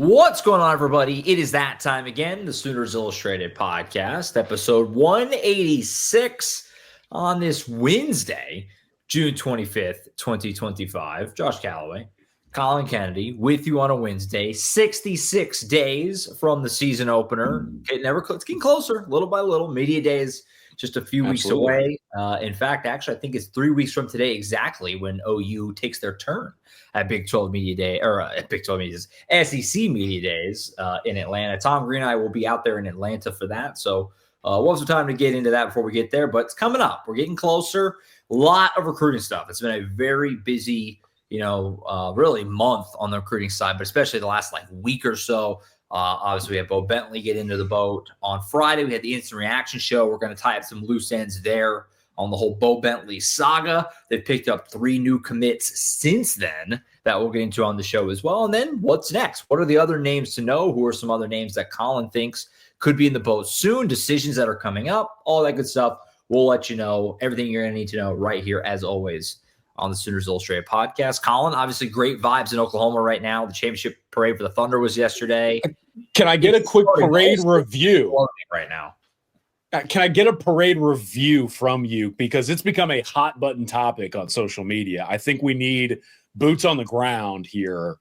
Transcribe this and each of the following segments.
What's going on, everybody? It is that time again, the Sooners Illustrated podcast, episode 186 on this Wednesday, June 25th, 2025. Josh Callaway, Collin Kennedy with you on a Wednesday, 66 days from the season opener. It's getting closer, little by little. Media days just a few weeks away. In fact, actually, I think it's 3 weeks from today exactly when OU takes their turn at Big 12 Media Day, or Big 12 Media Days, SEC Media Days in Atlanta. Tom Green and I will be out there in Atlanta for that. So we'll have some time to get into that before we get there, but it's coming up. We're getting closer. A lot of recruiting stuff. It's been a very busy, really month on the recruiting side, but especially the last week or so. Obviously, we had Bowe Bentley get into the boat. On Friday, we had the instant reaction show. We're going to tie up some loose ends there on the whole Bowe Bentley saga. They've picked up 3 new commits since then that we'll get into on the show as well. And then what's next? What are the other names to know? Who are some other names that Collin thinks could be in the boat soon? Decisions that are coming up, all that good stuff. We'll let you know everything you're going to need to know right here, as always, on the Sooners Illustrated podcast. Collin, obviously great vibes in Oklahoma right now. The championship parade for the Thunder was yesterday. Can I get a quick parade review right now? Can I get a parade review from you? Because it's become a hot button topic on social media. I think we need boots on the ground here.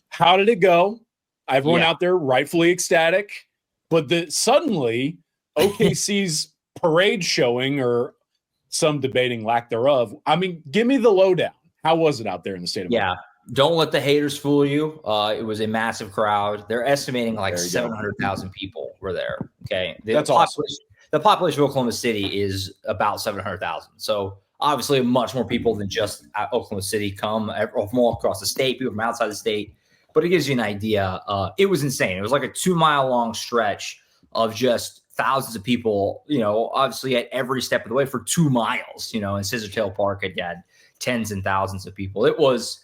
How did it go? Everyone out there rightfully ecstatic, but suddenly OKC's parade showing, or some debating lack thereof. I mean, give me the lowdown. How was it out there in the state of Oklahoma? Don't let the haters fool you. It was a massive crowd. They're estimating 700,000 people were there. Okay. That's awesome. The population of Oklahoma City is about 700,000. So obviously much more people than just Oklahoma City come from all across the state, people from outside the state. But it gives you an idea. It was insane. It was like a 2-mile long stretch of just thousands of people, obviously at every step of the way for 2 miles, in Scissortail Park. It had tens and thousands of people. It was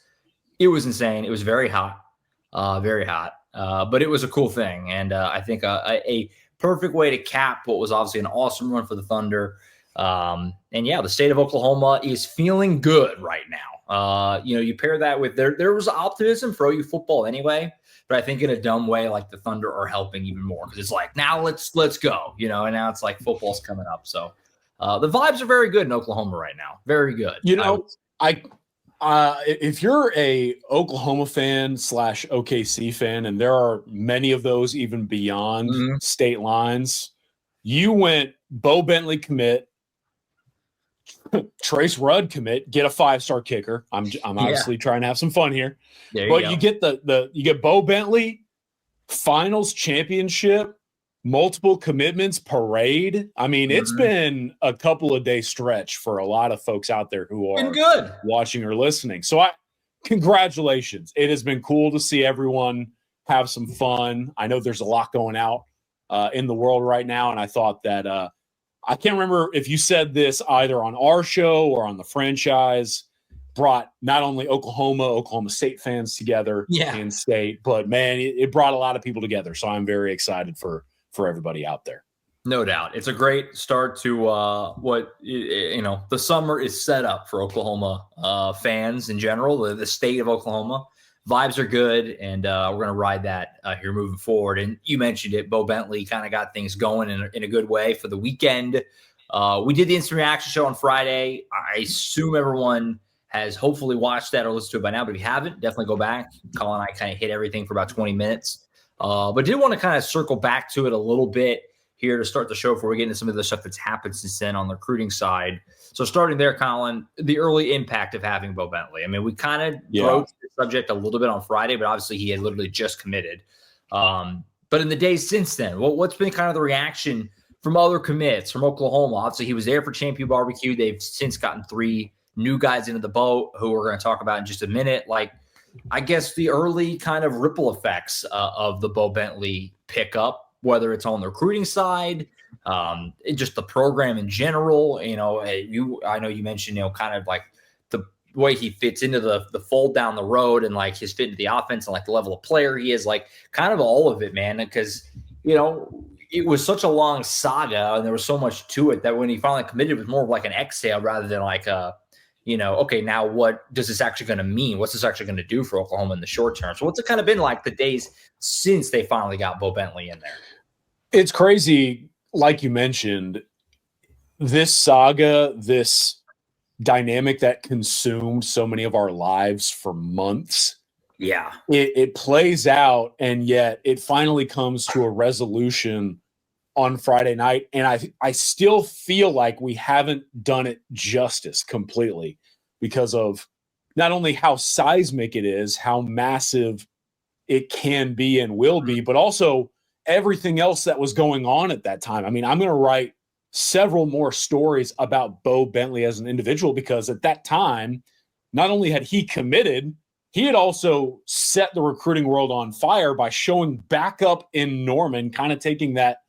insane. It was very hot, but it was a cool thing. And I think a perfect way to cap what was obviously an awesome run for the Thunder. The state of Oklahoma is feeling good right now. You pair that with there was optimism for OU football anyway, but I think in a dumb way, the Thunder are helping even more because it's now let's go, and now it's football's coming up. So the vibes are very good in Oklahoma right now. Very good. If you're a Oklahoma fan / OKC fan, and there are many of those even beyond state lines, you went Bowe Bentley commit, Trace Rudd commit, get a 5-star kicker. I'm obviously trying to have some fun here, but you get you get Bowe Bentley, finals championship, multiple commitments, parade. I mean, it's been a couple of day stretch for a lot of folks out there who are good watching or listening. So congratulations. It has been cool to see everyone have some fun. I know there's a lot going out in the world right now. And I thought that I can't remember if you said this either on our show or on the franchise, brought not only Oklahoma State fans together in state, but man, it brought a lot of people together. So I'm very excited for everybody out there. No doubt. It's a great start to the summer is set up for Oklahoma fans in general, the state of Oklahoma. Vibes are good, and we're going to ride that here moving forward. And you mentioned it, Bowe Bentley kind of got things going in a good way for the weekend. We did the instant reaction show on Friday. I assume everyone has hopefully watched that or listened to it by now, but if you haven't, definitely go back. Collin and I kind of hit everything for about 20 minutes. But did want to kind of circle back to it a little bit here to start the show before we get into some of the stuff that's happened since then on the recruiting side. So starting there, Collin, the early impact of having Bowe Bentley. I mean, we kind of broached the subject a little bit on Friday, but obviously he had literally just committed. But in the days since then, what's been kind of the reaction from other commits from Oklahoma? Obviously, he was there for Champion Barbecue. They've since gotten 3 new guys into the boat who we're going to talk about in just a minute. I guess the early kind of ripple effects of the Bowe Bentley pickup, whether it's on the recruiting side, just the program in general. I know you mentioned, kind of the way he fits into the fold down the road and his fit into the offense and the level of player he is, kind of all of it, man. Because, it was such a long saga and there was so much to it that when he finally committed, it was more of an exhale rather than okay, now what does this actually going to mean? What's this actually going to do for Oklahoma in the short term? So what's it kind of been like the days since they finally got Bowe Bentley in there? It's crazy. Like you mentioned, this saga, this dynamic that consumed so many of our lives for months. Yeah. It plays out, and yet it finally comes to a resolution on Friday night. And I still feel like we haven't done it justice completely because of not only how seismic it is, how massive it can be and will be, but also everything else that was going on at that time. I mean, I'm going to write several more stories about Bowe Bentley as an individual, because at that time, not only had he committed, he had also set the recruiting world on fire by showing back up in Norman, kind of taking that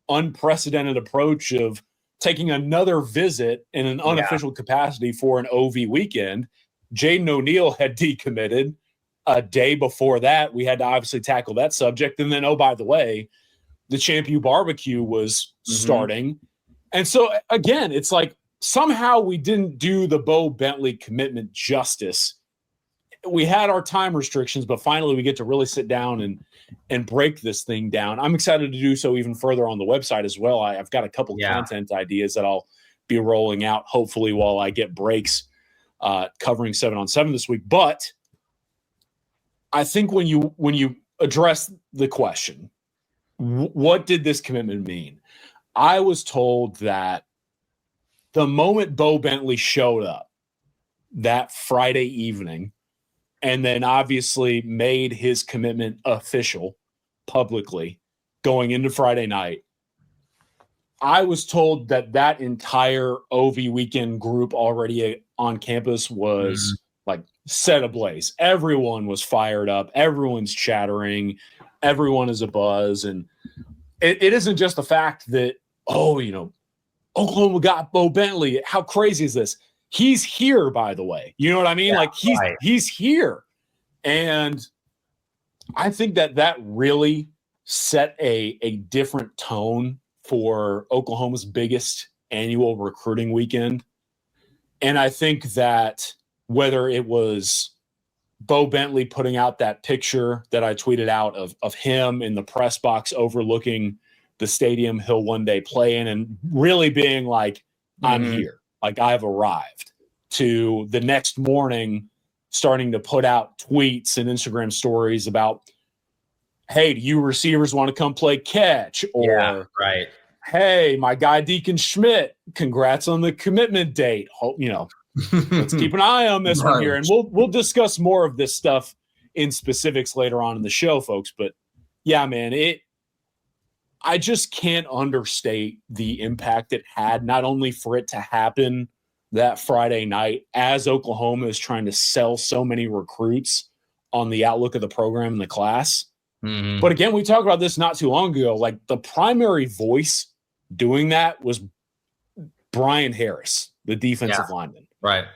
unprecedented approach of taking another visit in an unofficial capacity for an OV weekend. Jaden O'Neal had decommitted a day before that. We had to obviously tackle that subject. And then, oh, by the way, the Champ U barbecue was starting. And so, again, it's like somehow we didn't do the Bowe Bentley commitment justice. We had our time restrictions, but finally we get to really sit down and break this thing down. I'm excited to do so even further on the website as well. I've got a couple content ideas that I'll be rolling out, hopefully while I get breaks covering 7-on-7 this week. But I think when you address the question, what did this commitment mean? I was told that the moment Bowe Bentley showed up that Friday evening, and then obviously made his commitment official publicly going into Friday night, I was told that entire OV weekend group already on campus was like set ablaze. Everyone was fired up. Everyone's chattering. Everyone is abuzz. And it isn't just the fact that, Oklahoma got Bowe Bentley. How crazy is this? He's here, by the way. You know what I mean? He's here. And I think that really set a different tone for Oklahoma's biggest annual recruiting weekend. And I think that whether it was Bowe Bentley putting out that picture that I tweeted out of him in the press box overlooking the stadium he'll one day play in and really being like, I'm here, like I've arrived, to the next morning starting to put out tweets and Instagram stories about, hey, do you receivers want to come play catch? Or, hey, my guy Deacon Schmidt, congrats on the commitment date. Let's keep an eye on this one here. And we'll discuss more of this stuff in specifics later on in the show, folks. But yeah, man, I just can't understate the impact it had, not only for it to happen that Friday night as Oklahoma is trying to sell so many recruits on the outlook of the program and the class. But again, we talked about this not too long ago. Like, the primary voice doing that was Brian Harris, the defensive lineman. Right.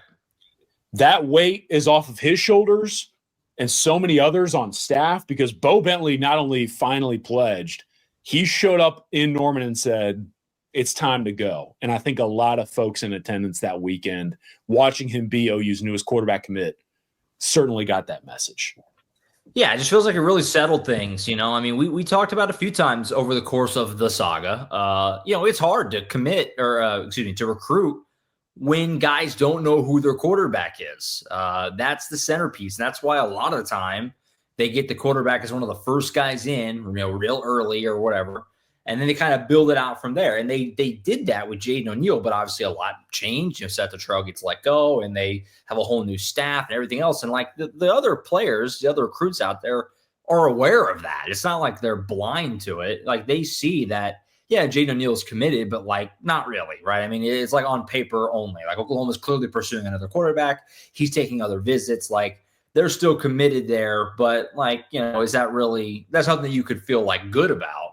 That weight is off of his shoulders and so many others on staff, because Bowe Bentley not only finally pledged, he showed up in Norman and said, it's time to go. And I think a lot of folks in attendance that weekend, watching him be OU's newest quarterback commit, certainly got that message. Yeah, it just feels like it really settled things. I mean, we talked about a few times over the course of the saga. It's hard to commit to recruit when guys don't know who their quarterback is. That's the centerpiece. And that's why a lot of the time they get the quarterback as one of the first guys in, real early or whatever. And then they kind of build it out from there. And they did that with Jaden O'Neal, but obviously a lot changed. Seth Luttrell gets let go, and they have a whole new staff and everything else. And like the other players, the other recruits out there are aware of that. It's not like they're blind to it. Like, they see that, yeah, Jaden O'Neal's committed, but like not really, right? I mean, it's like on paper only. Like, Oklahoma's clearly pursuing another quarterback. He's taking other visits. Like, they're still committed there, but like, is that really, that's something you could feel like good about.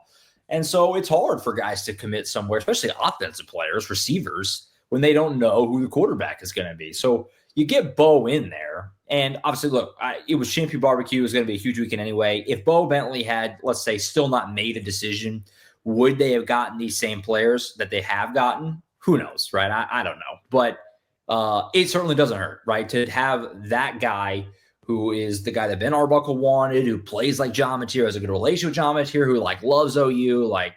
And so it's hard for guys to commit somewhere, especially offensive players, receivers, when they don't know who the quarterback is going to be. So you get Beau in there. And obviously, look, it was Champ U barbecue. It was going to be a huge weekend anyway. If Bowe Bentley had, let's say, still not made a decision, would they have gotten these same players that they have gotten? Who knows, right? I don't know. But it certainly doesn't hurt, right? To have that guy who is the guy that Ben Arbuckle wanted, who plays like John Mateer, has a good relationship with John Mateer, who like loves OU, like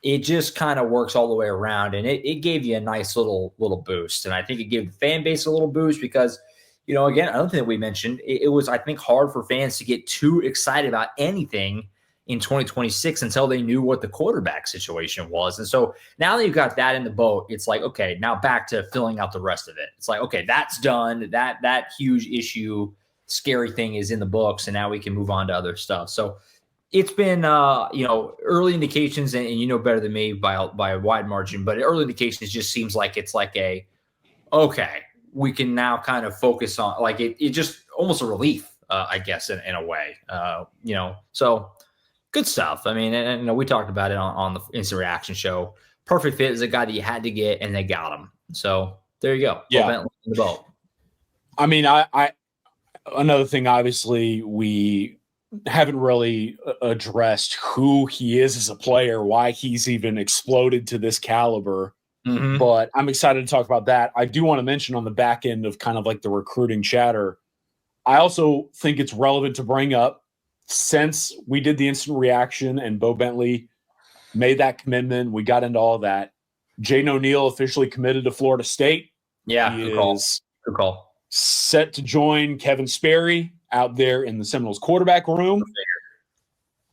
it just kind of works all the way around. And it gave you a nice little boost. And I think it gave the fan base a little boost because, again, another thing that we mentioned, it was, I think, hard for fans to get too excited about anything in 2026 until they knew what the quarterback situation was. And so now that you've got that in the boat, it's like, okay, now back to filling out the rest of it. It's like, okay, that's done. That huge issue, scary thing is in the books, and now we can move on to other stuff. So it's been, early indications, and better than me by a wide margin, but early indications just seems like it's like okay, we can now kind of focus on like it just almost a relief, I guess, in a way, so good stuff. I mean, and we talked about it on the instant reaction show. Perfect fit is a guy that you had to get, and they got him. So there you go. Yeah. Bowe Bentley in the boat. I mean, I another thing, obviously, we haven't really addressed who he is as a player, why he's even exploded to this caliber. Mm-hmm. But I'm excited to talk about that. I do want to mention on the back end of kind of like the recruiting chatter, I also think it's relevant to bring up, since we did the instant reaction and Bowe Bentley made that commitment, we got into all that. Jaden O'Neal officially committed to Florida State. Yeah, he good is call. Set to join Kevin Sperry out there in the Seminoles quarterback room.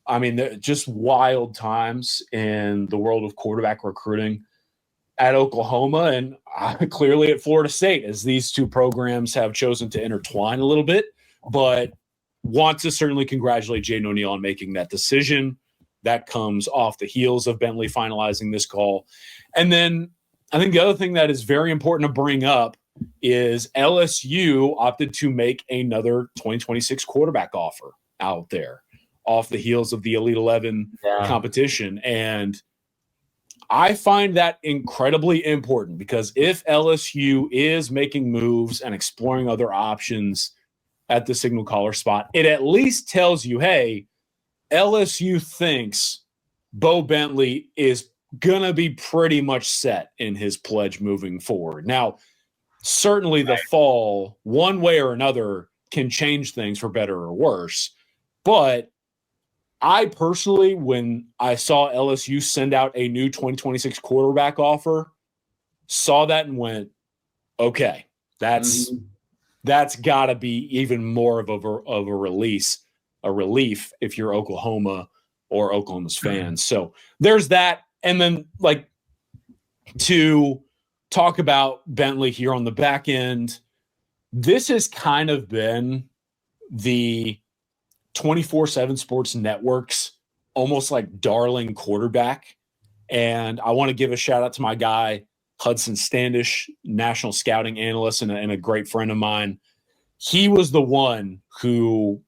I mean, just wild times in the world of quarterback recruiting at Oklahoma and clearly at Florida State, as these two programs have chosen to intertwine a little bit. But want to certainly congratulate Jaden O'Neal on making that decision. That comes off the heels of Bentley finalizing this call. And then I think the other thing that is very important to bring up is LSU opted to make another 2026 quarterback offer out there off the heels of the Elite 11 competition. And I find that incredibly important because if LSU is making moves and exploring other options at the signal caller spot, it at least tells you, hey, LSU thinks Bowe Bentley is going to be pretty much set in his pledge moving forward. Now, certainly the fall, one way or another, can change things for better or worse. But I personally, when I saw LSU send out a new 2026 quarterback offer, saw that and went, okay, that's got to be even more of a relief if you're Oklahoma or Oklahoma's fans. So there's that. And then, like, to talk about Bentley here on the back end, this has kind of been the 24/7 Sports Network's almost like darling quarterback. And I want to give a shout out to my guy, Hudson Standish, national scouting analyst and a great friend of mine. He was the one who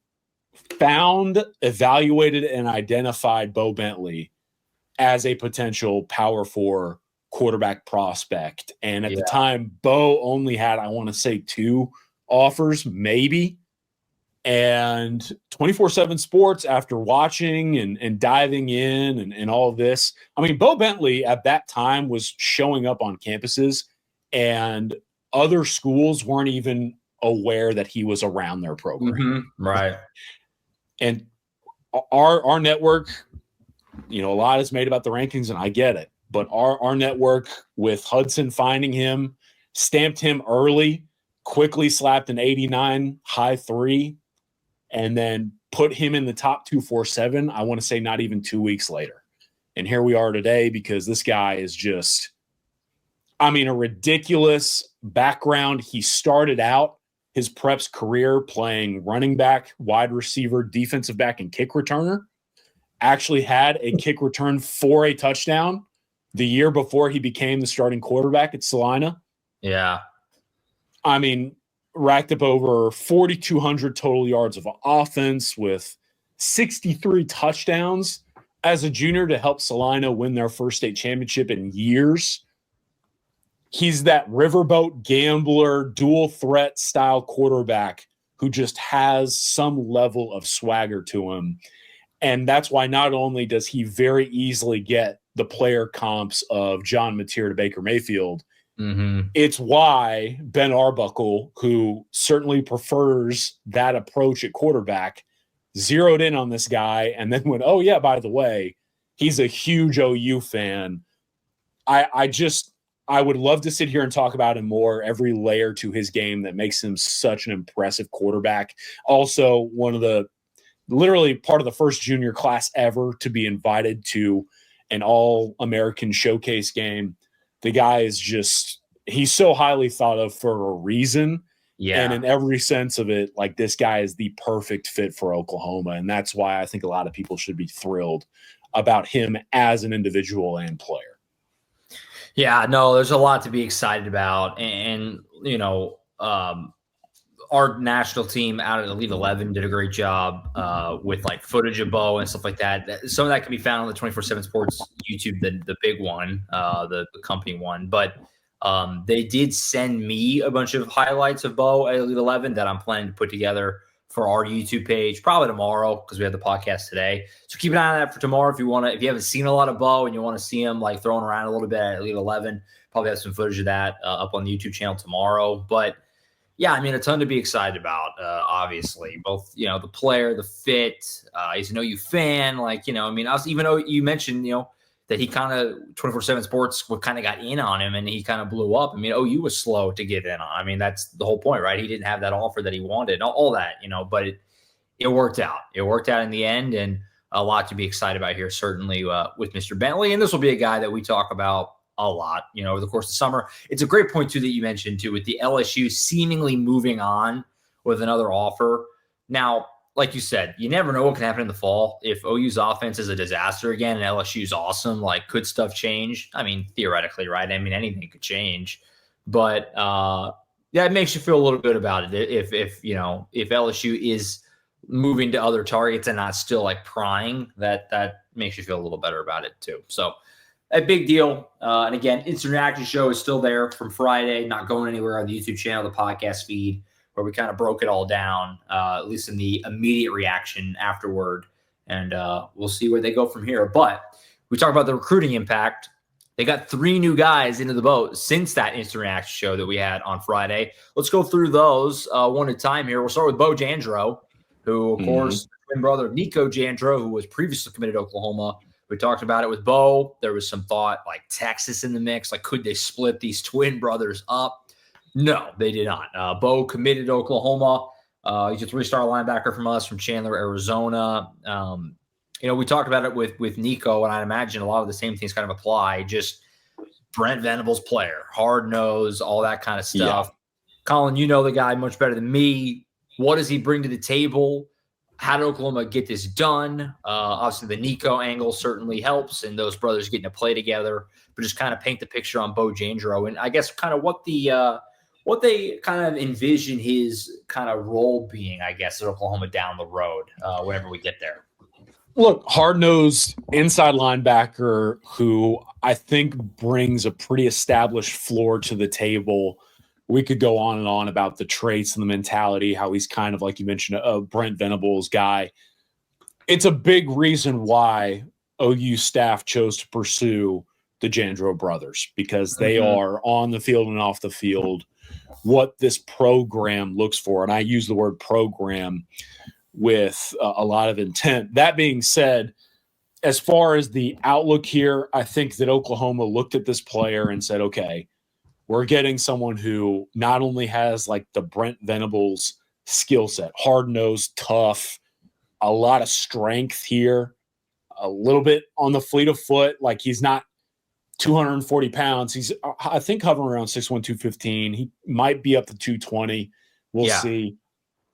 found, evaluated, and identified Bowe Bentley as a potential Power 4 quarterback prospect. And at the time, Beau only had, I want to say, 2 offers, maybe. And 24/7 Sports, after watching and diving in and all of this, I mean, Bowe Bentley at that time was showing up on campuses and other schools weren't even aware that he was around their program. Mm-hmm. Right. And our network, a lot is made about the rankings, and I get it. But our network, with Hudson finding him, stamped him early, quickly slapped an 89 high 3, and then put him in the top 247, I want to say not even 2 weeks later. And here we are today because this guy is just, a ridiculous background. He started out his preps career playing running back, wide receiver, defensive back, and kick returner. Actually had a kick return for a touchdown the year before he became the starting quarterback at Salina. Yeah. Racked up over 4,200 total yards of offense with 63 touchdowns as a junior to help Salina win their first state championship in years. He's that riverboat gambler, dual threat style quarterback who just has some level of swagger to him. And that's why not only does he very easily get the player comps of John Mateer to Baker Mayfield, It's why Ben Arbuckle, who certainly prefers that approach at quarterback, zeroed in on this guy and then went, oh, yeah, by the way, he's a huge OU fan. I would love to sit here and talk about him more, every layer to his game that makes him such an impressive quarterback. Also, literally part of the first junior class ever to be invited to an all-American showcase game. The guy is he's so highly thought of for a reason. Yeah. And in every sense of it, like, this guy is the perfect fit for Oklahoma. And that's why I think a lot of people should be thrilled about him as an individual and player. Yeah, no, there's a lot to be excited about. And our national team out at Elite 11 did a great job with like footage of Beau and stuff like that. Some of that can be found on the 24/7 Sports YouTube, the big one, the company one. But they did send me a bunch of highlights of Beau at Elite 11 that I'm planning to put together for our YouTube page, probably tomorrow, because we have the podcast today. So keep an eye on that for tomorrow if you haven't seen a lot of Beau and you want to see him like throwing around a little bit at Elite 11. Probably have some footage of that up on the YouTube channel tomorrow. But yeah, I mean, a ton to be excited about, obviously. Both, the player, the fit, he's an OU fan. Like, even though you mentioned, that he kind of 24/7 Sports kind of got in on him and he kind of blew up. I mean, OU was slow to get in on. I mean, that's the whole point, right? He didn't have that offer that he wanted, all that, but it worked out. It worked out in the end, and a lot to be excited about here, certainly with Mr. Bentley. And this will be a guy that we talk about a lot, over the course of the summer. It's a great point, too, that you mentioned, too, with the LSU seemingly moving on with another offer. Now, like you said, you never know what can happen in the fall. If OU's offense is a disaster again and LSU's awesome, like, could stuff change? I mean, theoretically, right? I mean, anything could change. But, it makes you feel a little good about it if LSU is moving to other targets and not still, like, prying, that makes you feel a little better about it, too. So, a big deal. And again, Instant Reaction Show is still there from Friday, not going anywhere on the YouTube channel, the podcast feed, where we kind of broke it all down, at least in the immediate reaction afterward. And we'll see where they go from here. But we talk about the recruiting impact. They got 3 new guys into the boat since that Instant Reaction Show that we had on Friday. Let's go through those one at a time here. We'll start with Bowe Jandreau, who, of course, twin brother of Nico Jandreau, who was previously committed to Oklahoma. We talked about it with Beau. There was some thought, like, Texas in the mix. Like, could they split these twin brothers up? No, they did not. Beau committed to Oklahoma. He's a 3-star linebacker from us, from Chandler, Arizona. We talked about it with Nico, and I imagine a lot of the same things kind of apply. Just Brent Venables player, hard nose, all that kind of stuff. Yeah. Collin, you know the guy much better than me. What does he bring to the table? How did Oklahoma get this done? Obviously, the Nico angle certainly helps, and those brothers getting to play together. But just kind of paint the picture on Bowe Jandreau, and I guess kind of what they kind of envision his kind of role being, I guess, at Oklahoma down the road, whenever we get there. Look, hard-nosed inside linebacker who I think brings a pretty established floor to the table. We could go on and on about the traits and the mentality, how he's kind of, like you mentioned, a Brent Venables guy. It's a big reason why OU staff chose to pursue the Jandreau brothers, because they are on the field and off the field what this program looks for. And I use the word program with a lot of intent. That being said, as far as the outlook here, I think that Oklahoma looked at this player and said, okay, we're getting someone who not only has like the Brent Venables skill set, hard-nosed, tough, a lot of strength here, a little bit on the fleet of foot. Like, he's not 240 pounds. He's, I think, hovering around 6'1", 215. He might be up to 220. We'll see.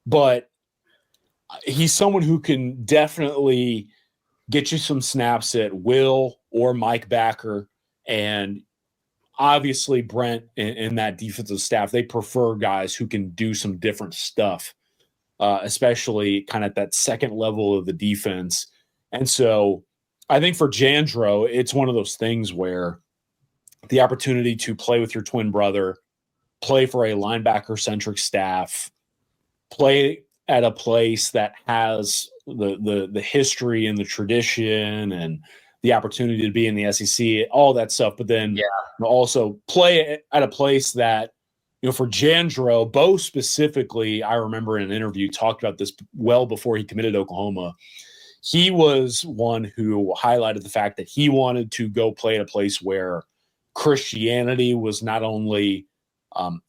But he's someone who can definitely get you some snaps at Will or Mike Backer. And obviously, Brent and that defensive staff, they prefer guys who can do some different stuff, especially kind of at that second level of the defense. And so I think for Jandreau, it's one of those things where the opportunity to play with your twin brother, play for a linebacker-centric staff, play at a place that has the history and the tradition and the opportunity to be in the SEC, all that stuff. But then also play at a place that, for Jandreau, Beau specifically, I remember in an interview talked about this well before he committed to Oklahoma. He was one who highlighted the fact that he wanted to go play at a place where Christianity was not only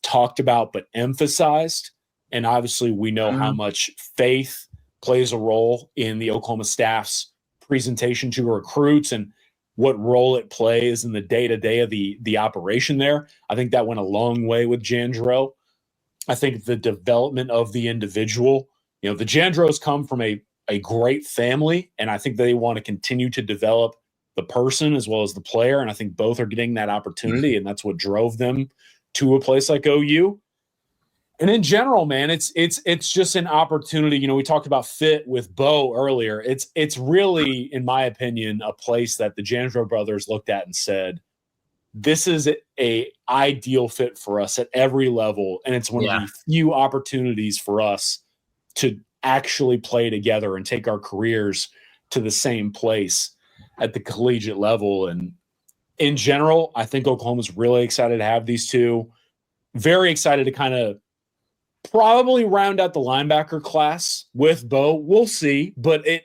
talked about, but emphasized. And obviously we know how much faith plays a role in the Oklahoma staff's presentation to recruits and what role it plays in the day-to-day of the operation there. I think that went a long way with Jandreau. I think the development of the individual, the Jandreaus come from a great family, and I think they want to continue to develop the person as well as the player, and I think both are getting that opportunity, and that's what drove them to a place like OU. And in general, man, it's just an opportunity. We talked about fit with Beau earlier. It's really, in my opinion, a place that the Jandreau brothers looked at and said, this is a ideal fit for us at every level, and it's one of the few opportunities for us to actually play together and take our careers to the same place at the collegiate level. And in general, I think Oklahoma's really excited to have these two. Very excited to kind of probably round out the linebacker class with Beau. We'll see, but it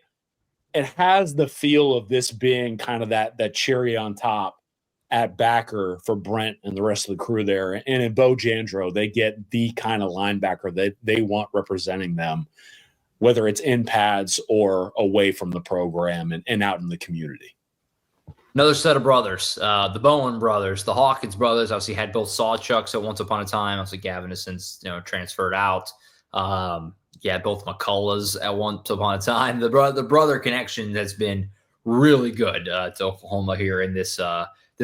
has the feel of this being kind of that cherry on top at backer for Brent and the rest of the crew there. And in Beau Jandreau, they get the kind of linebacker that they want representing them, whether it's in pads or away from the program and out in the community. Another set of brothers, the Bowen brothers, the Hawkins brothers. Obviously had both Sawchucks at once upon a time. Obviously Gavin has since transferred out. Both McCulloughs at once upon a time. The brother connection that's been really good to Oklahoma here in this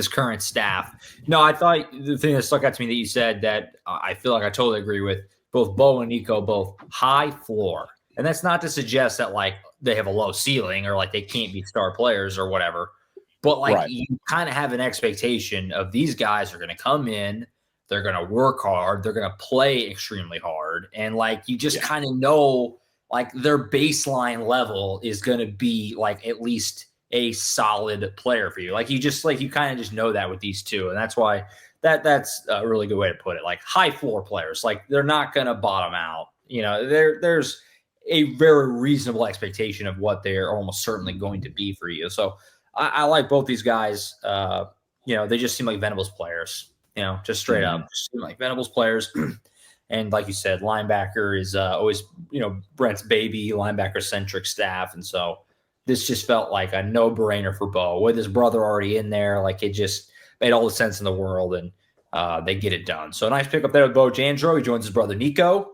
current staff. No, I thought the thing that stuck out to me that you said that I feel like I totally agree with, both Beau and Nico, both high floor. And that's not to suggest that like they have a low ceiling or like they can't be star players or whatever. But like you kind of have an expectation of these guys are going to come in, they're going to work hard, they're going to play extremely hard. And like you just kind of know like their baseline level is going to be like at least a solid player for you. Like you kind of just know that with these two. And that's why that's a really good way to put it. Like high floor players, like they're not going to bottom out. There's a very reasonable expectation of what they're almost certainly going to be for you. So I like both these guys. They just seem like Venables players, just straight up. Just seem like Venables players. And like you said, linebacker is always, Brent's baby, linebacker-centric staff. And so this just felt like a no-brainer for Beau. With his brother already in there, like it just made all the sense in the world, and they get it done. So nice pick up there with Beau Jandreau. He joins his brother Nico.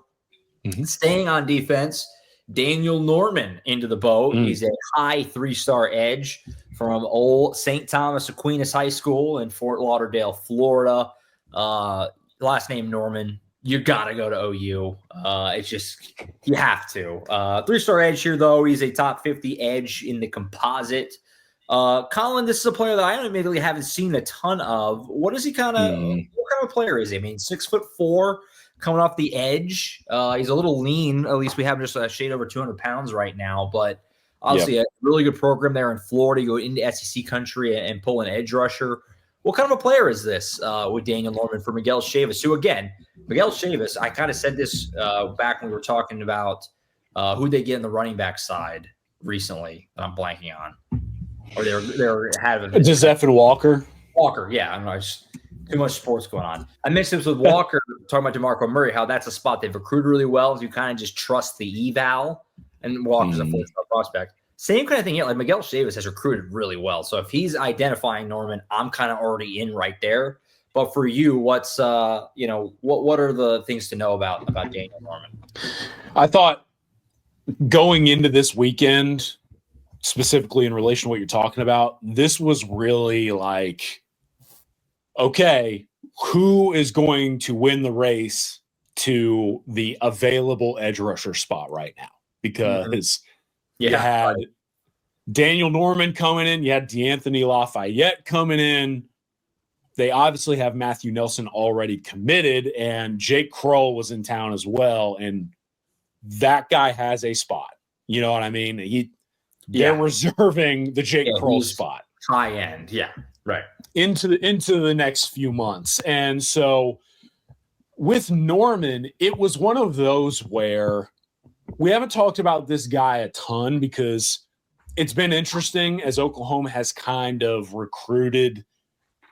Staying on defense, Daniel Norman into the boat. He's a high 3-star edge from old St. Thomas Aquinas High School in Fort Lauderdale, Florida. Last name Norman. You got to go to OU. It's just, you have to. 3-star edge here, though. He's a top 50 edge in the composite. Collin, this is a player that I admittedly haven't seen a ton of. What is he what kind of player is he? I mean, 6'4", coming off the edge. He's a little lean. At least we have just a shade over 200 pounds right now. But obviously a really good program there in Florida. You go into SEC country and pull an edge rusher. What kind of a player is this with Daniel Norman for Miguel Chavis? Who, again, Miguel Chavis, I kind of said this back when we were talking about who they get in the running back side recently that I'm blanking on. Or they're having just Evan Walker. Walker, yeah. I'm not just too much sports going on. I mentioned this with Walker, talking about DeMarco Murray, how that's a spot they've recruited really well. You kind of just trust the eval, and Walker's a 4-star prospect. Same kind of thing here. Like Miguel Chavis has recruited really well. So if he's identifying Norman, I'm kind of already in right there. But for you, what's what are the things to know about Daniel Norman? I thought going into this weekend, specifically in relation to what you're talking about, this was really like, okay, who is going to win the race to the available edge rusher spot right now? Because you had Daniel Norman coming in, you had DeAnthony Lafayette coming in. They obviously have Matthew Nelson already committed, and Jake Kroll was in town as well, and that guy has a spot. You know what I mean? They're reserving the Jake Kroll spot. high end. Yeah, right. Into the next few months. And so with Norman, it was one of those where we haven't talked about this guy a ton because it's been interesting as Oklahoma has kind of recruited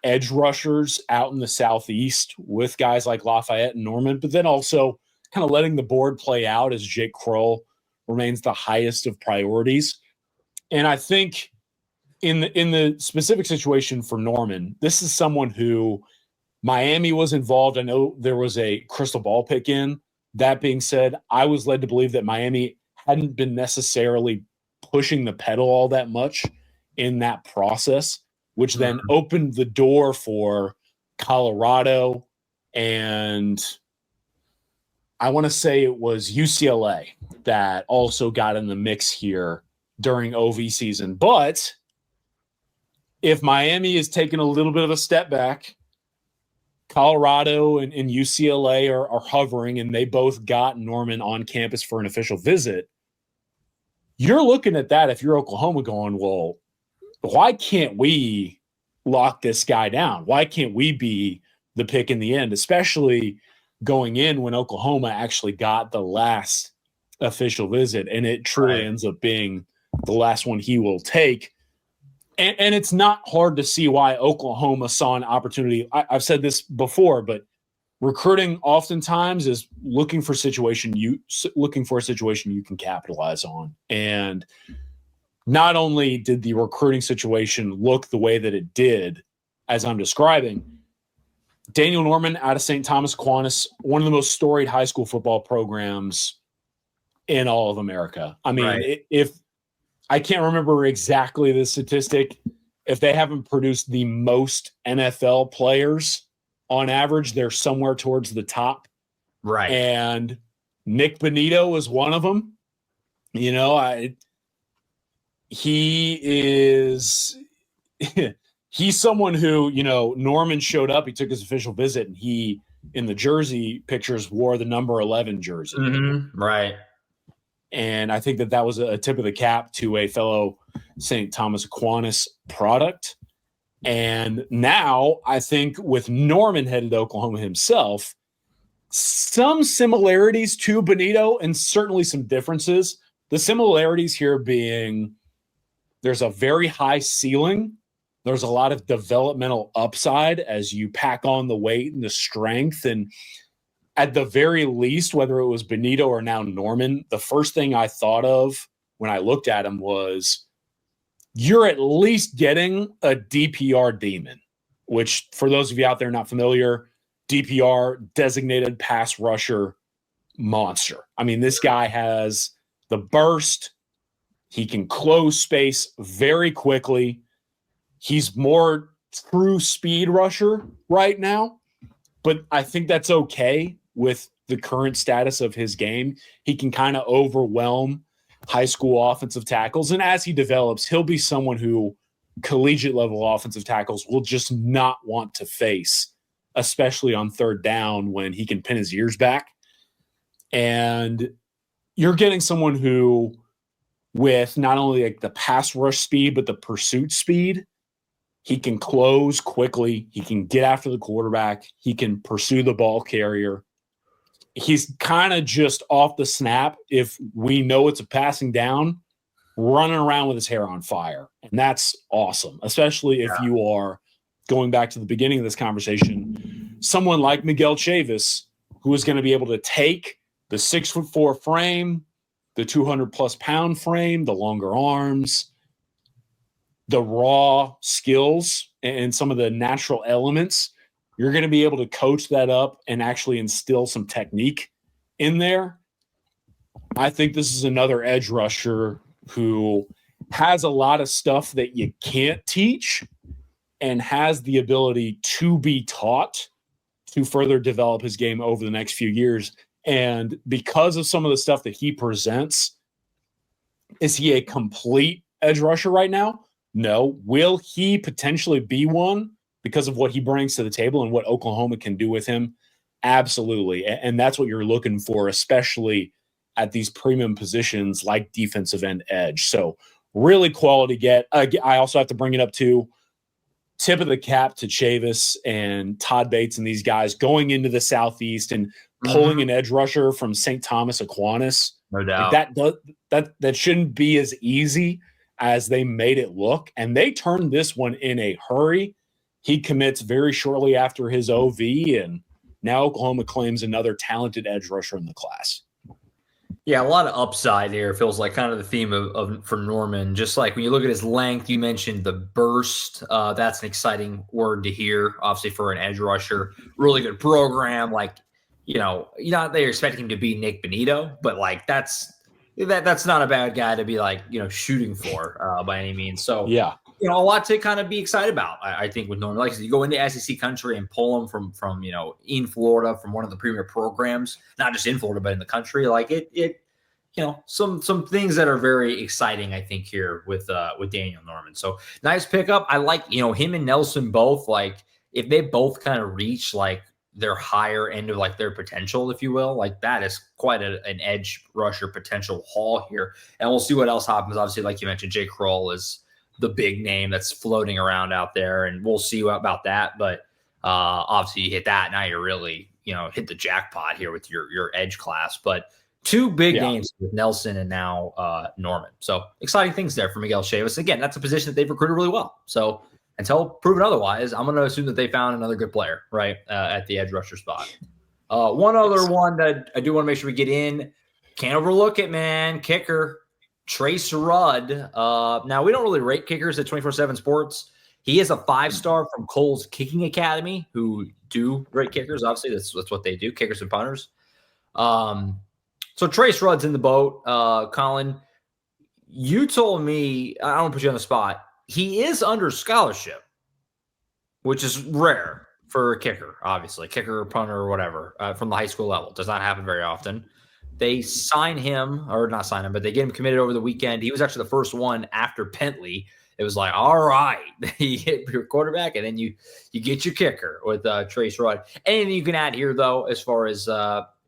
edge rushers out in the Southeast with guys like Lafayette and Norman, but then also kind of letting the board play out as Jake Kroll remains the highest of priorities. And I think in the specific situation for Norman, this is someone who Miami was involved. I know there was a crystal ball pick in. That being said, I was led to believe that Miami hadn't been necessarily pushing the pedal all that much in that process, which then opened the door for Colorado and I want to say it was UCLA that also got in the mix here during OV season. But if Miami is taking a little bit of a step back, Colorado and UCLA are hovering, and they both got Norman on campus for an official visit. You're looking at that if you're Oklahoma going, well, why can't we lock this guy down? Why can't we be the pick in the end, especially going in when Oklahoma actually got the last official visit, and it truly ends up being the last one he will take. And it's not hard to see why Oklahoma saw an opportunity. I've said this before, but recruiting oftentimes is looking for a situation you can capitalize on. And not only did the recruiting situation look the way that it did, as I'm describing, Daniel Norman out of St. Thomas Aquinas, one of the most storied high school football programs in all of America. I mean, if I can't remember exactly the statistic, if they haven't produced the most NFL players on average, they're somewhere towards the top. Right. And Nick Benito is one of them. You know, he is he's someone who, you know, Norman showed up, he took his official visit, and he, in the jersey pictures, wore the number 11 jersey. Mm-hmm. Right. And I think that was a tip of the cap to a fellow St. Thomas Aquinas product. And now I think with Norman headed to Oklahoma himself, some similarities to Benito and certainly some differences. The similarities here being there's a very high ceiling. There's a lot of developmental upside as you pack on the weight and the strength. And at the very least, whether it was Benito or now Norman, the first thing I thought of when I looked at him was you're at least getting a DPR demon, which for those of you out there not familiar, DPR, designated pass rusher monster. I mean, this guy has the burst. He can close space very quickly. He's more true speed rusher right now, but I think that's okay with the current status of his game. He can kind of overwhelm high school offensive tackles. And as he develops, he'll be someone who collegiate level offensive tackles will just not want to face, especially on third down when he can pin his ears back. And you're getting someone who, with not only like the pass rush speed, but the pursuit speed, he can close quickly. He can get after the quarterback. He can pursue the ball carrier. He's kind of just off the snap, if we know it's a passing down, running around with his hair on fire. And that's awesome, especially if you are going back to the beginning of this conversation, someone like Miguel Chavis, who is going to be able to take the 6'4" frame, the 200+ pound frame, the longer arms, the raw skills, and some of the natural elements. You're going to be able to coach that up and actually instill some technique in there. I think this is another edge rusher who has a lot of stuff that you can't teach and has the ability to be taught to further develop his game over the next few years. And because of some of the stuff that he presents, is he a complete edge rusher right now? No. Will he potentially be one because of what he brings to the table and what Oklahoma can do with him? Absolutely. And that's what you're looking for, especially at these premium positions like defensive end edge. So really quality get. I also have to bring it up to tip of the cap to Chavis and Todd Bates and these guys going into the Southeast and pulling an edge rusher from St. Thomas Aquinas. No doubt. That shouldn't be as easy as they made it look. And they turned this one in a hurry. He commits very shortly after his OV, and now Oklahoma claims another talented edge rusher in the class. Yeah, a lot of upside here. Feels like kind of the theme for Norman. Just like when you look at his length, you mentioned the burst. That's an exciting word to hear, obviously, for an edge rusher. Really good program. Like, not that you're expecting him to be Nick Benito, but like that's not a bad guy to be like, shooting for by any means. So, yeah. A lot to kind of be excited about, I think, with Norman. Like I said, you go into SEC country and pull him from in Florida, from one of the premier programs, not just in Florida, but in the country. Like it some things that are very exciting, I think, here with Daniel Norman. So nice pickup. I like, him and Nelson both, like if they both kind of reach like their higher end of like their potential, if you will, like that is quite an edge rusher potential haul here. And we'll see what else happens. Obviously, like you mentioned, Jay Kroll is the big name that's floating around out there, and we'll see about that. But obviously you hit that, now you're really, hit the jackpot here with your edge class. But two big names with Nelson and now Norman. So exciting things there for Miguel Chavis. Again, that's a position that they've recruited really well. So until proven otherwise, I'm going to assume that they found another good player, right, at the edge rusher spot. One other one that I do want to make sure we get in, can't overlook it, man, kicker. Trace Rudd. Now, we don't really rate kickers at 24/7 Sports. He is a 5-star from Cole's Kicking Academy, who do rate kickers. Obviously, that's what they do, kickers and punters. So Trace Rudd's in the boat. Collin, you told me, I don't want to put you on the spot, he is under scholarship, which is rare for a kicker, obviously. Kicker, punter, or whatever, from the high school level. Does not happen very often. They sign him, or not sign him, but they get him committed over the weekend. He was actually the first one after Bentley. It was like, all right, you hit your quarterback, and then you get your kicker with Trace Rudd. Anything you can add here, though, as far as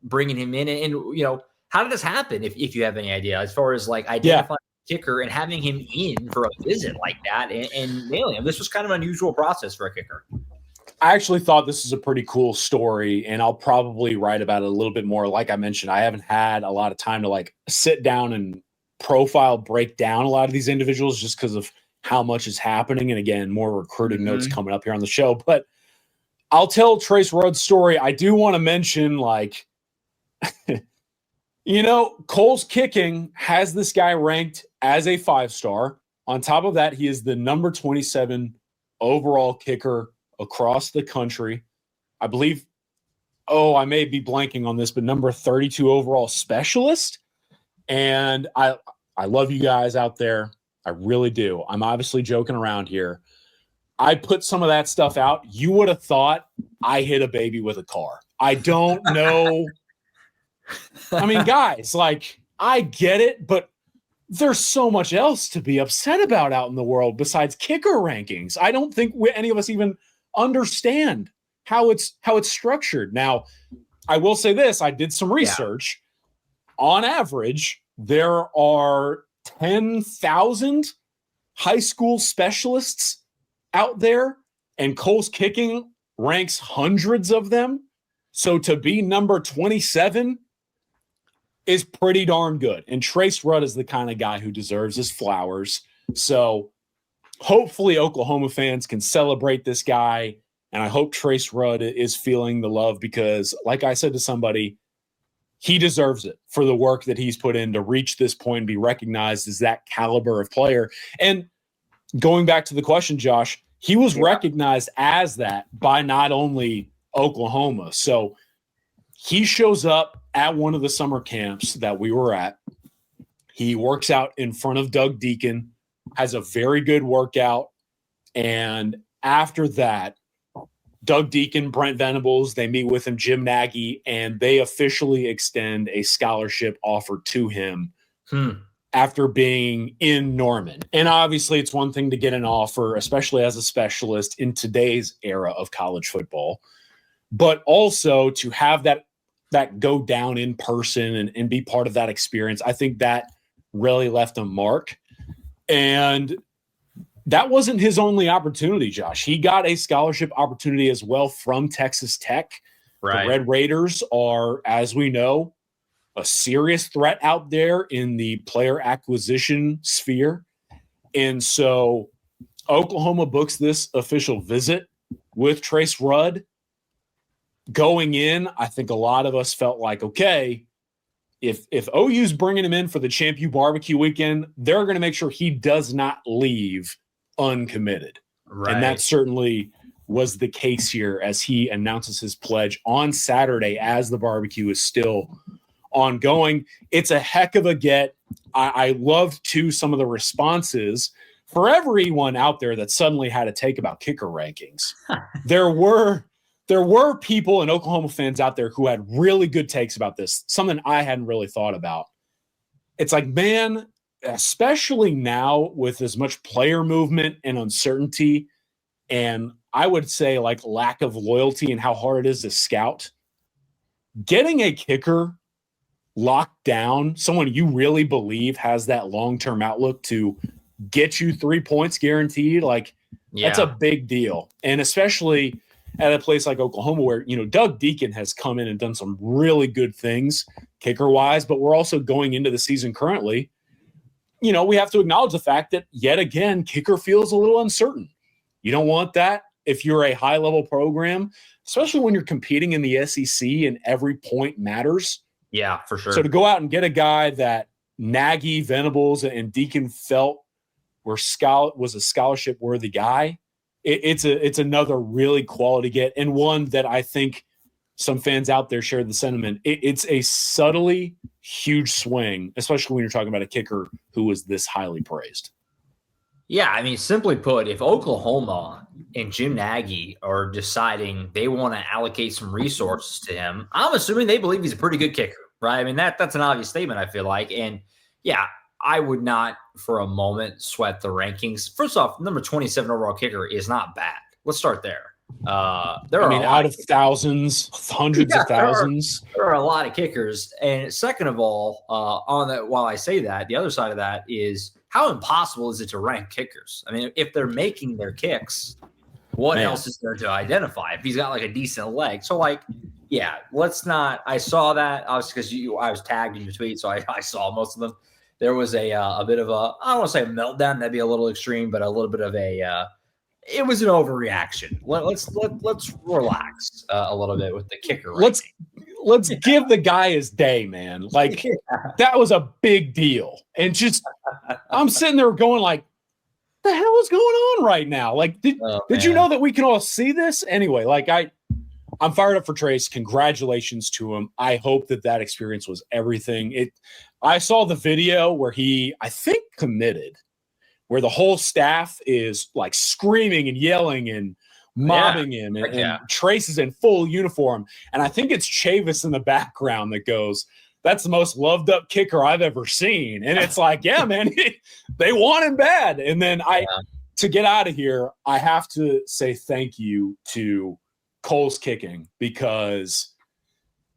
bringing him in, and how did this happen? If you have any idea, as far as like identifying a kicker and having him in for a visit like that and nailing him, this was kind of an unusual process for a kicker. I actually thought this is a pretty cool story, and I'll probably write about it a little bit more. Like I mentioned, I haven't had a lot of time to like sit down and break down a lot of these individuals just because of how much is happening. And again, more recruiting notes coming up here on the show. But I'll tell Trace Rudd's story. I do want to mention, like, Cole's Kicking has this guy ranked as a 5-star. On top of that, he is the number 27 overall kicker across the country. I believe, I may be blanking on this, but number 32 overall specialist. And I love you guys out there. I really do. I'm obviously joking around here. I put some of that stuff out. You would have thought I hit a baby with a car. I don't know. I mean, guys, like, I get it, but there's so much else to be upset about out in the world besides kicker rankings. I don't think any of us even understand how it's structured. Now, I will say this. I did some research. Yeah. On average, there are 10,000 high school specialists out there, and Cole's Kicking ranks hundreds of them. So to be number 27 is pretty darn good. And Trace Rudd is the kind of guy who deserves his flowers. So hopefully Oklahoma fans can celebrate this guy. And I hope Trace Rudd is feeling the love because, like I said to somebody, he deserves it for the work that he's put in to reach this point and be recognized as that caliber of player. And going back to the question, Josh, he was recognized as that by not only Oklahoma. So he shows up at one of the summer camps that we were at. He works out in front of Doug Deacon, has a very good workout. And after that, Doug Deacon, Brent Venables, they meet with him, Jim Nagy, and they officially extend a scholarship offer to him after being in Norman. And obviously it's one thing to get an offer, especially as a specialist in today's era of college football, but also to have that go down in person and be part of that experience. I think that really left a mark. And that wasn't his only opportunity, Josh. He got a scholarship opportunity as well from Texas Tech. Right. The Red Raiders are, as we know, a serious threat out there in the player acquisition sphere. And so Oklahoma books this official visit with Trace Rudd. Going in, I think a lot of us felt like, okay, if OU's bringing him in for the Champ U barbecue weekend, they're going to make sure he does not leave uncommitted. Right. And that certainly was the case here as he announces his pledge on Saturday as the barbecue is still ongoing. It's a heck of a get. I loved, too, some of the responses for everyone out there that suddenly had to take about kicker rankings. There were people and Oklahoma fans out there who had really good takes about this, something I hadn't really thought about. It's like, man, especially now with as much player movement and uncertainty, and I would say like lack of loyalty and how hard it is to scout, getting a kicker locked down, someone you really believe has that long-term outlook to get you 3 points guaranteed, like that's a big deal. And especially at a place like Oklahoma where, Doug Deacon has come in and done some really good things kicker-wise, but we're also going into the season currently. We have to acknowledge the fact that, yet again, kicker feels a little uncertain. You don't want that if you're a high-level program, especially when you're competing in the SEC and every point matters. Yeah, for sure. So to go out and get a guy that Nagy, Venables, and Deacon felt was a scholarship-worthy guy, it's another really quality get, and one that I think some fans out there share the sentiment. It's a subtly huge swing, especially when you're talking about a kicker who was this highly praised. Yeah, I mean, simply put, if Oklahoma and Jim Nagy are deciding they want to allocate some resources to him, I'm assuming they believe he's a pretty good kicker, right? I mean, that's an obvious statement, I feel like. And, yeah, I would not for a moment sweat the rankings. First off, number 27 overall kicker is not bad. Let's start there. Out of thousands, hundreds of thousands. There are a lot of kickers. And second of all, while I say that, the other side of that is how impossible is it to rank kickers? I mean, if they're making their kicks, what else is there to identify? If he's got like a decent leg. So let's not. I saw that obviously because I was tagged in your tweet, so I saw most of them. There was a bit of a, I don't want to say a meltdown, that'd be a little extreme, but a little bit of it was an overreaction. Let's relax a little bit with the kicker. Let's give the guy his day, man. Like that was a big deal. And just I'm sitting there going like, the hell is going on right now? Like, did you know that we can all see this? Anyway, like I'm fired up for Trace. Congratulations to him. I hope that experience was everything. I saw the video where he, I think, committed, where the whole staff is like screaming and yelling and mobbing him, and Trace is in full uniform. And I think it's Chavis in the background that goes, "That's the most loved up kicker I've ever seen." And it's like, yeah, man, they want him bad. And then to get out of here, I have to say thank you to Cole's Kicking, because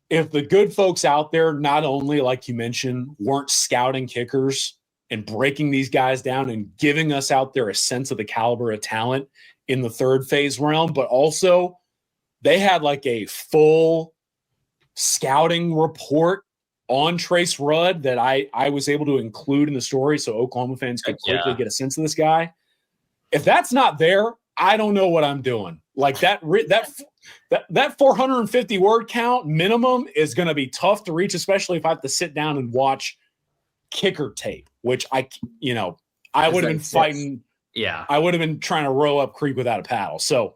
if the good folks out there, not only, like you mentioned, weren't scouting kickers and breaking these guys down and giving us out there a sense of the caliber of talent in the third phase realm, but also they had like a full scouting report on Trace Rudd that I was able to include in the story so Oklahoma fans could quickly get a sense of this guy. If that's not there, I don't know what I'm doing. Like that 450 word count minimum is going to be tough to reach, especially if I have to sit down and watch kicker tape, which I would have been fighting. Yeah. I would have been trying to row up creek without a paddle. So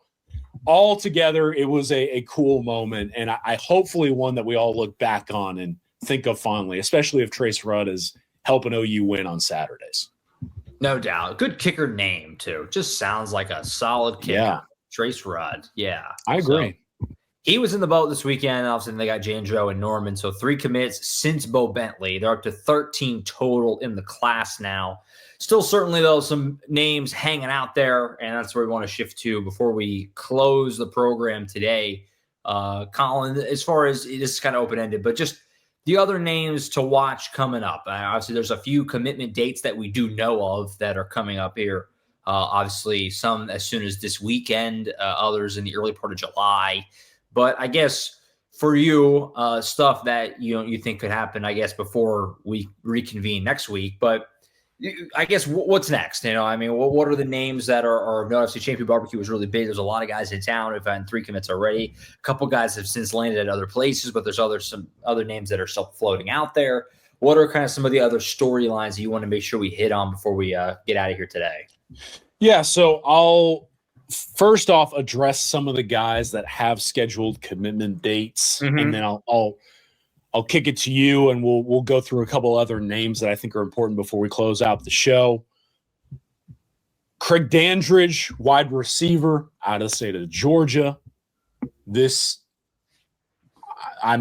altogether, it was a cool moment, and I hopefully one that we all look back on and think of fondly, especially if Trace Rudd is helping OU win on Saturdays. No doubt. Good kicker name, too. Just sounds like a solid kicker. Yeah. Trace Rudd. Yeah. I agree. So, he was in the boat this weekend. Obviously, they got Jandreau and Norman. So 3 commits since Bowe Bentley. They're up to 13 total in the class now. Still, certainly, though, some names hanging out there, and that's where we want to shift to before we close the program today. Collin, as far as this is kind of open-ended, but just the other names to watch coming up. Obviously, there's a few commitment dates that we do know of that are coming up here. Obviously, some as soon as this weekend, others in the early part of July. But I guess for you, stuff that you think could happen, I guess, before we reconvene next week. But I guess what's next? What are the names that are obviously Champion Barbecue was really big. There's a lot of guys in town. We've had 3 commits already. A couple guys have since landed at other places, but there's some other names that are still floating out there. What are kind of some of the other storylines that you want to make sure we hit on before we get out of here today? Yeah, so I'll first off address some of the guys that have scheduled commitment dates, and then I'll kick it to you, and we'll go through a couple other names that I think are important before we close out the show. Craig Dandridge, wide receiver out of the state of Georgia. I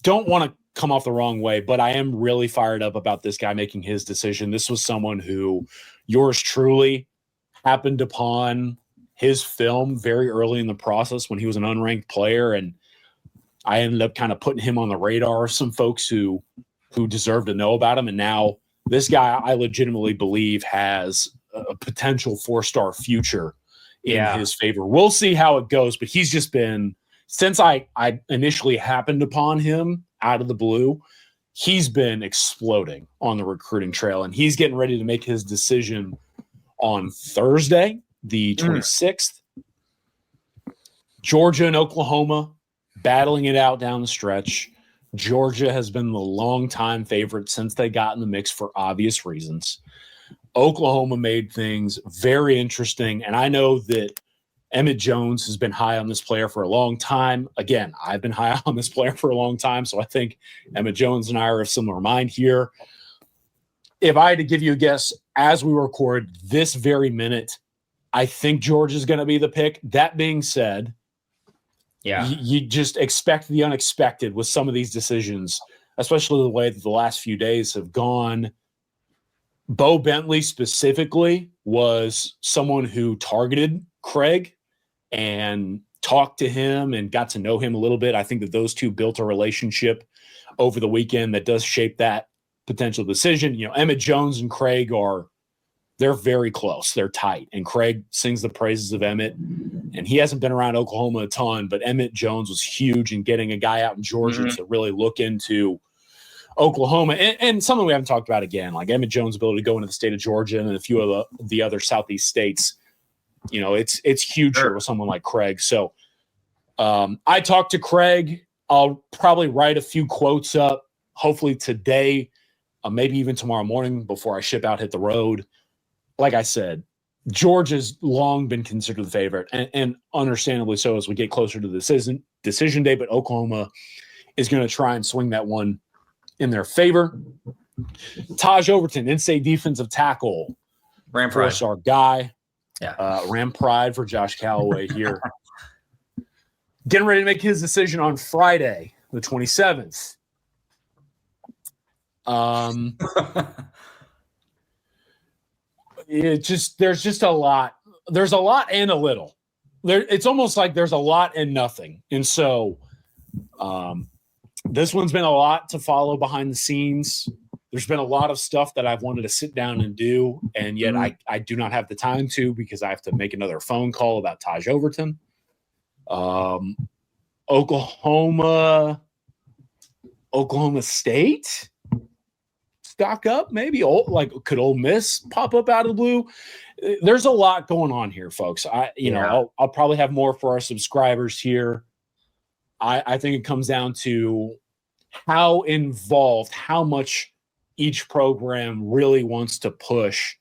don't want to come off the wrong way, but I am really fired up about this guy making his decision. This was someone who yours truly happened upon his film very early in the process when he was an unranked player, and I ended up kind of putting him on the radar of some folks who deserve to know about him. And now this guy, I legitimately believe, has a potential 4-star future in his favor. We'll see how it goes, but he's just been, since I initially happened upon him out of the blue, he's been exploding on the recruiting trail, and he's getting ready to make his decision on Thursday, the 26th. Georgia and Oklahoma battling it out down the stretch. Georgia has been the longtime favorite since they got in the mix for obvious reasons. Oklahoma made things very interesting, and I know that Emmett Jones has been high on this player for a long time. Again, I've been high on this player for a long time, so I think Emmett Jones and I are of similar mind here. If I had to give you a guess, as we record this very minute, I think Georgia is going to be the pick. That being said, you just expect the unexpected with some of these decisions, especially the way that the last few days have gone. Bowe Bentley specifically was someone who targeted Craig and talked to him and got to know him a little bit. I think that those two built a relationship over the weekend that does shape that potential decision. Emmett Jones and Craig they're very close. They're tight. And Craig sings the praises of Emmett. And he hasn't been around Oklahoma a ton, but Emmett Jones was huge in getting a guy out in Georgia to really look into Oklahoma. And something we haven't talked about again, like Emmett Jones' ability to go into the state of Georgia and a few of the other Southeast states. It's huge with someone like Craig. So I talked to Craig. I'll probably write a few quotes up, hopefully today, maybe even tomorrow morning before I ship out, hit the road. Like I said, Georgia's long been considered the favorite, and understandably so as we get closer to the decision day, but Oklahoma is going to try and swing that one in their favor. Taj Overton, in-state defensive tackle, Ram Pride, 4-star guy. Yeah. Ram Pride for Josh Callaway here. Getting ready to make his decision on Friday, the 27th. There's just a lot. There's a lot and a little. It's almost like there's a lot and nothing. And so this one's been a lot to follow behind the scenes. There's been a lot of stuff that I've wanted to sit down and do, and yet I do not have the time to because I have to make another phone call about Taj Overton. Oklahoma State stock up, maybe. Could Ole Miss pop up out of the blue? There's a lot going on here, folks. I'll probably have more for our subscribers here. I think it comes down to how involved, how much each program really wants to push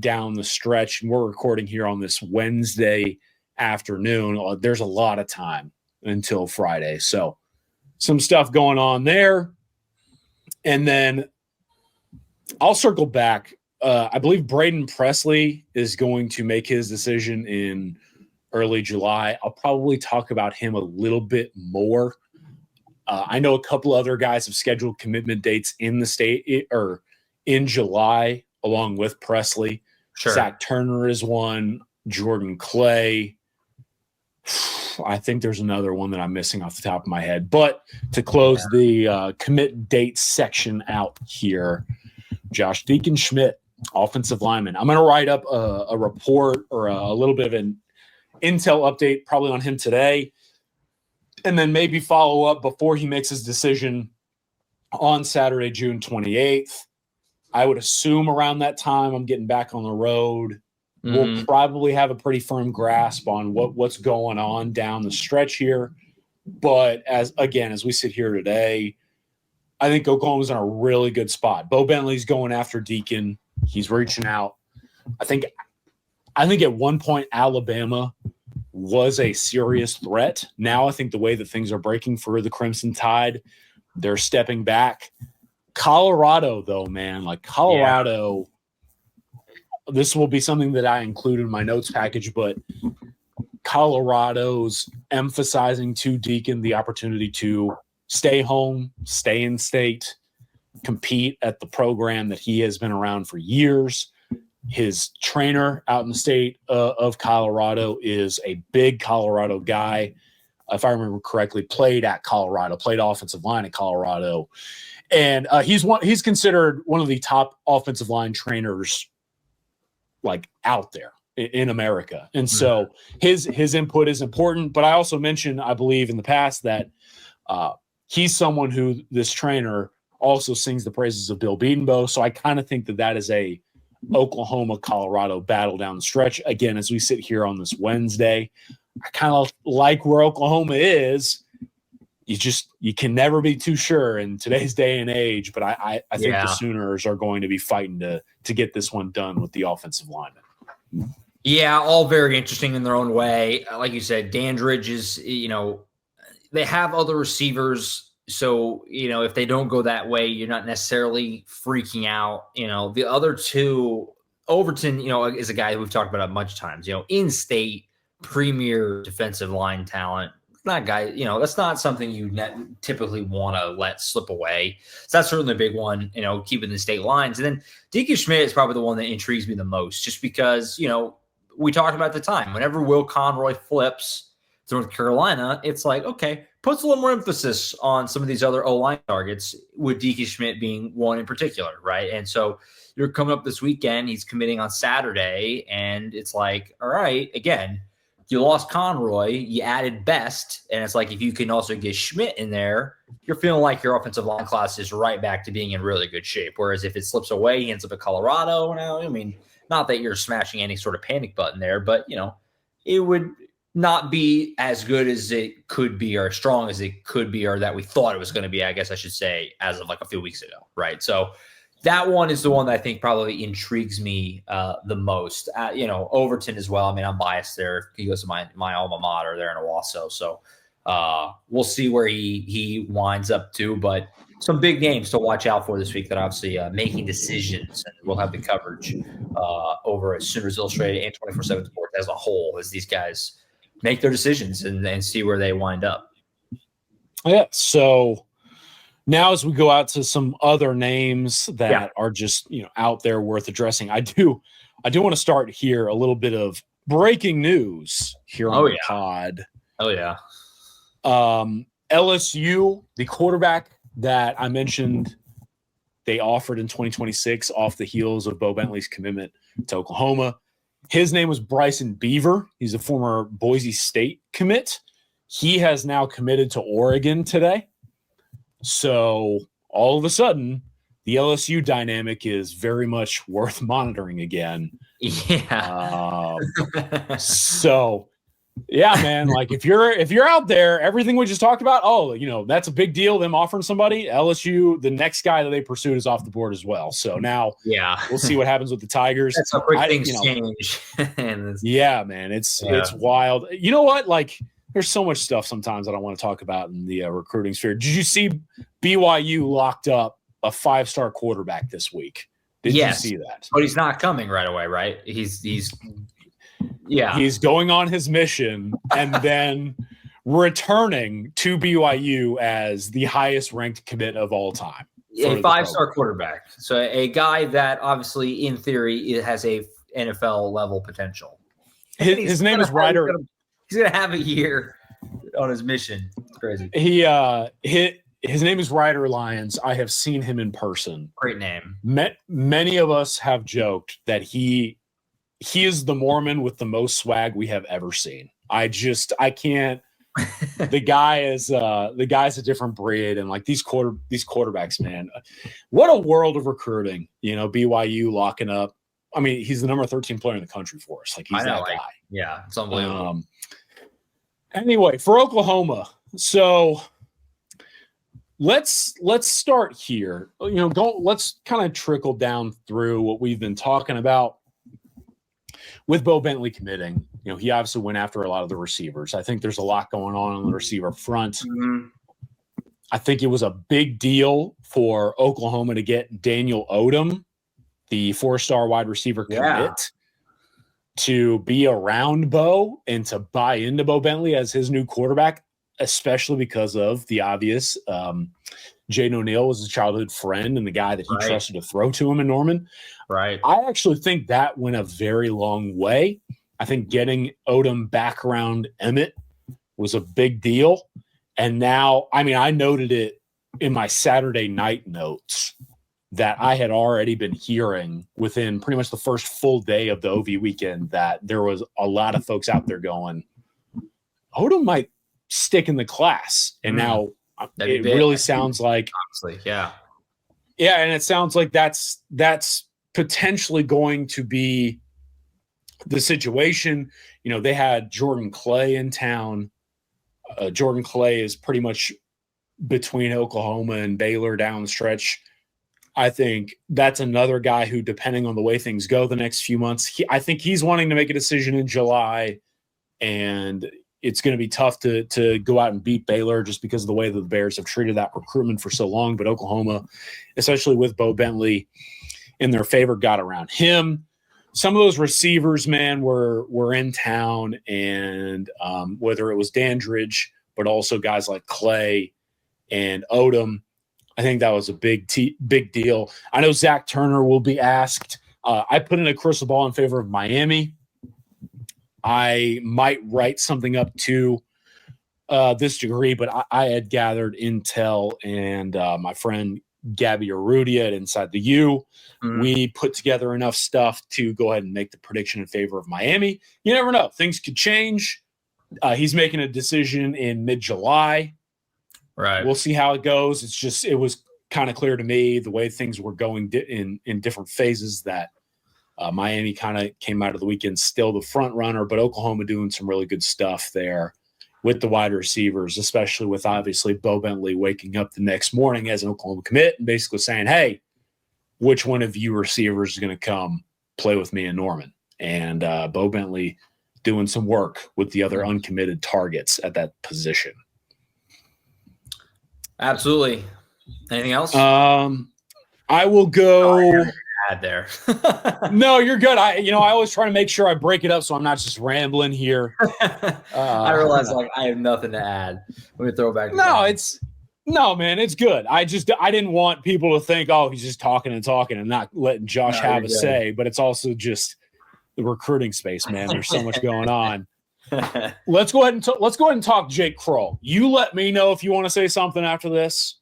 down the stretch. And we're recording here on this Wednesday afternoon. There's a lot of time until Friday. So some stuff going on there. And then I'll circle back. I believe Braden Presley is going to make his decision in early July. I'll probably talk about him a little bit more. I know a couple other guys have scheduled commitment dates in the state or in July, along with Presley. Sure. Zach Turner is one. Jordan Clay. I think there's another one that I'm missing off the top of my head. But to close the commit date section out here, Josh Deacon Schmidt, offensive lineman. I'm going to write up a report or a little bit of an intel update probably on him today, and then maybe follow up before he makes his decision on Saturday, June 28th. I would assume around that time I'm getting back on the road. We'll probably have a pretty firm grasp on what's going on down the stretch here. But as we sit here today, I think Oklahoma's in a really good spot. Bowe Bentley's going after Deacon. He's reaching out. I think at one point Alabama was a serious threat. Now I think the way that things are breaking for the Crimson Tide, they're stepping back. Colorado, though, man, like Colorado. This will be something that I include in my notes package, but Colorado's emphasizing to Deacon the opportunity to stay home, stay in state, compete at the program that he has been around for years. His trainer out in the state of Colorado is a big Colorado guy. If I remember correctly, played at Colorado, played offensive line at Colorado. And he's considered one of the top offensive line trainers like out there in America. And so his input is important, but I also mentioned, I believe in the past that he's someone who this trainer also sings the praises of Bill Bedenbaugh. So I kind of think that is a Oklahoma-Colorado battle down the stretch. Again, as we sit here on this Wednesday, I kind of like where Oklahoma is. You can never be too sure in today's day and age, but I think the Sooners are going to be fighting to get this one done with the offensive linemen. Yeah, all very interesting in their own way. Like you said, Dandridge is, they have other receivers. So, if they don't go that way, you're not necessarily freaking out. The other two, Overton, is a guy we've talked about a bunch of times, in-state premier defensive line talent. Not guy, that's not something you typically want to let slip away. So that's certainly a big one, keeping the state lines. And then Deacon Schmidt is probably the one that intrigues me the most, just because, we talked about at the time, whenever Will Conroy flips to North Carolina, it's like, okay, puts a little more emphasis on some of these other O-line targets, with Deacon Schmidt being one in particular, right? And so you're coming up this weekend, he's committing on Saturday, and it's like, all right, again, you lost Conroy, you added Best, and it's like if you can also get Schmidt in there, you're feeling like your offensive line class is right back to being in really good shape. Whereas if it slips away, he ends up at Colorado. Now, not that you're smashing any sort of panic button there, but, it would not be as good as it could be or as strong as it could be or that we thought it was going to be, I guess I should say, as of like a few weeks ago, right? So that one is the one that I think probably intrigues me the most. Overton as well. I'm biased there. He goes to my alma mater there in Owasso. So we'll see where he winds up to. But some big names to watch out for this week that are obviously making decisions. And we'll have the coverage over at Sooners Illustrated and 24/7 Sports as a whole as these guys make their decisions and see where they wind up. Yeah, so now, as we go out to some other names that are just out there worth addressing, I do want to start here a little bit of breaking news here on the pod. Oh yeah, LSU, the quarterback that I mentioned, they offered in 2026 off the heels of Bowe Bentley's commitment to Oklahoma. His name was Bryson Beaver. He's a former Boise State commit. He has now committed to Oregon today. So all of a sudden, the LSU dynamic is very much worth monitoring again. Yeah. So, yeah, man. Like if you're out there, everything we just talked about, that's a big deal. Them offering somebody. LSU, the next guy that they pursued is off the board as well. So now, we'll see what happens with the Tigers. That's how quick things change. Yeah, man. It's wild. You know what? Like, there's so much stuff sometimes that I want to talk about in the recruiting sphere. Did you see BYU locked up a 5-star quarterback this week? Did you see that? But he's not coming right away, right? He's going on his mission and then returning to BYU as the highest ranked commit of all time. A 5-star quarterback. So a guy that obviously in theory it has a NFL level potential. His name is Ryder. He's gonna have a year on his mission. It's crazy. His name is Ryder Lyons. I have seen him in person. Great name. Many of us have joked that he is the Mormon with the most swag we have ever seen. I can't. The guy's a different breed, and like these quarterbacks, man, what a world of recruiting. BYU locking up. I mean, he's the number 13 player in the country for us. Like he's that guy. Yeah, it's unbelievable. Anyway, for Oklahoma, so let's start here. Let's kind of trickle down through what we've been talking about with Bowe Bentley committing. He obviously went after a lot of the receivers. I think there's a lot going on the receiver front. Mm-hmm. I think it was a big deal for Oklahoma to get Daniel Odom, the 4-star wide receiver commit, to be around Beau and to buy into Bowe Bentley as his new quarterback, especially because of the obvious. Jaden O'Neal was a childhood friend and the guy that he trusted to throw to him in Norman. Right. I actually think that went a very long way. I think getting Odom back around Emmett was a big deal. And now, I mean, I noted it in my Saturday night notes that I had already been hearing within pretty much the first full day of the OV weekend that there was a lot of folks out there going, Odom might stick in the class. And now it really sounds like, honestly, yeah. And it sounds like that's potentially going to be the situation. They had Jordan Clay in town. Jordan Clay is pretty much between Oklahoma and Baylor down the stretch. I think that's another guy who, depending on the way things go the next few months, I think he's wanting to make a decision in July, and it's going to be tough to go out and beat Baylor just because of the way that the Bears have treated that recruitment for so long. But Oklahoma, especially with Bowe Bentley in their favor, got around him. Some of those receivers, man, were in town, and whether it was Dandridge, but also guys like Clay and Odom, I think that was a big deal. I know Zach Turner will be asked. I put in a crystal ball in favor of Miami. I might write something up to this degree, but I had gathered intel, and my friend Gabby Arrudia at Inside the U, we put together enough stuff to go ahead and make the prediction in favor of Miami. You never know. Things could change. He's making a decision in mid-July. Right. We'll see how it goes. It was kind of clear to me the way things were going in different phases that Miami kind of came out of the weekend still the front runner, but Oklahoma doing some really good stuff there with the wide receivers, especially with obviously Bowe Bentley waking up the next morning as an Oklahoma commit and basically saying, hey, which one of you receivers is going to come play with me in Norman? And Bowe Bentley doing some work with the other uncommitted targets at that position. Absolutely. Anything else? I will go. Add there. No, you're good. I always try to make sure I break it up so I'm not just rambling here. I realize I have nothing to add. Let me throw back. No, man, it's good. I didn't want people to think, oh, he's just talking and not letting Josh have a say. But it's also just the recruiting space, man. There's so much going on. Let's go ahead and talk Jake Kroll. You let me know if you want to say something after this.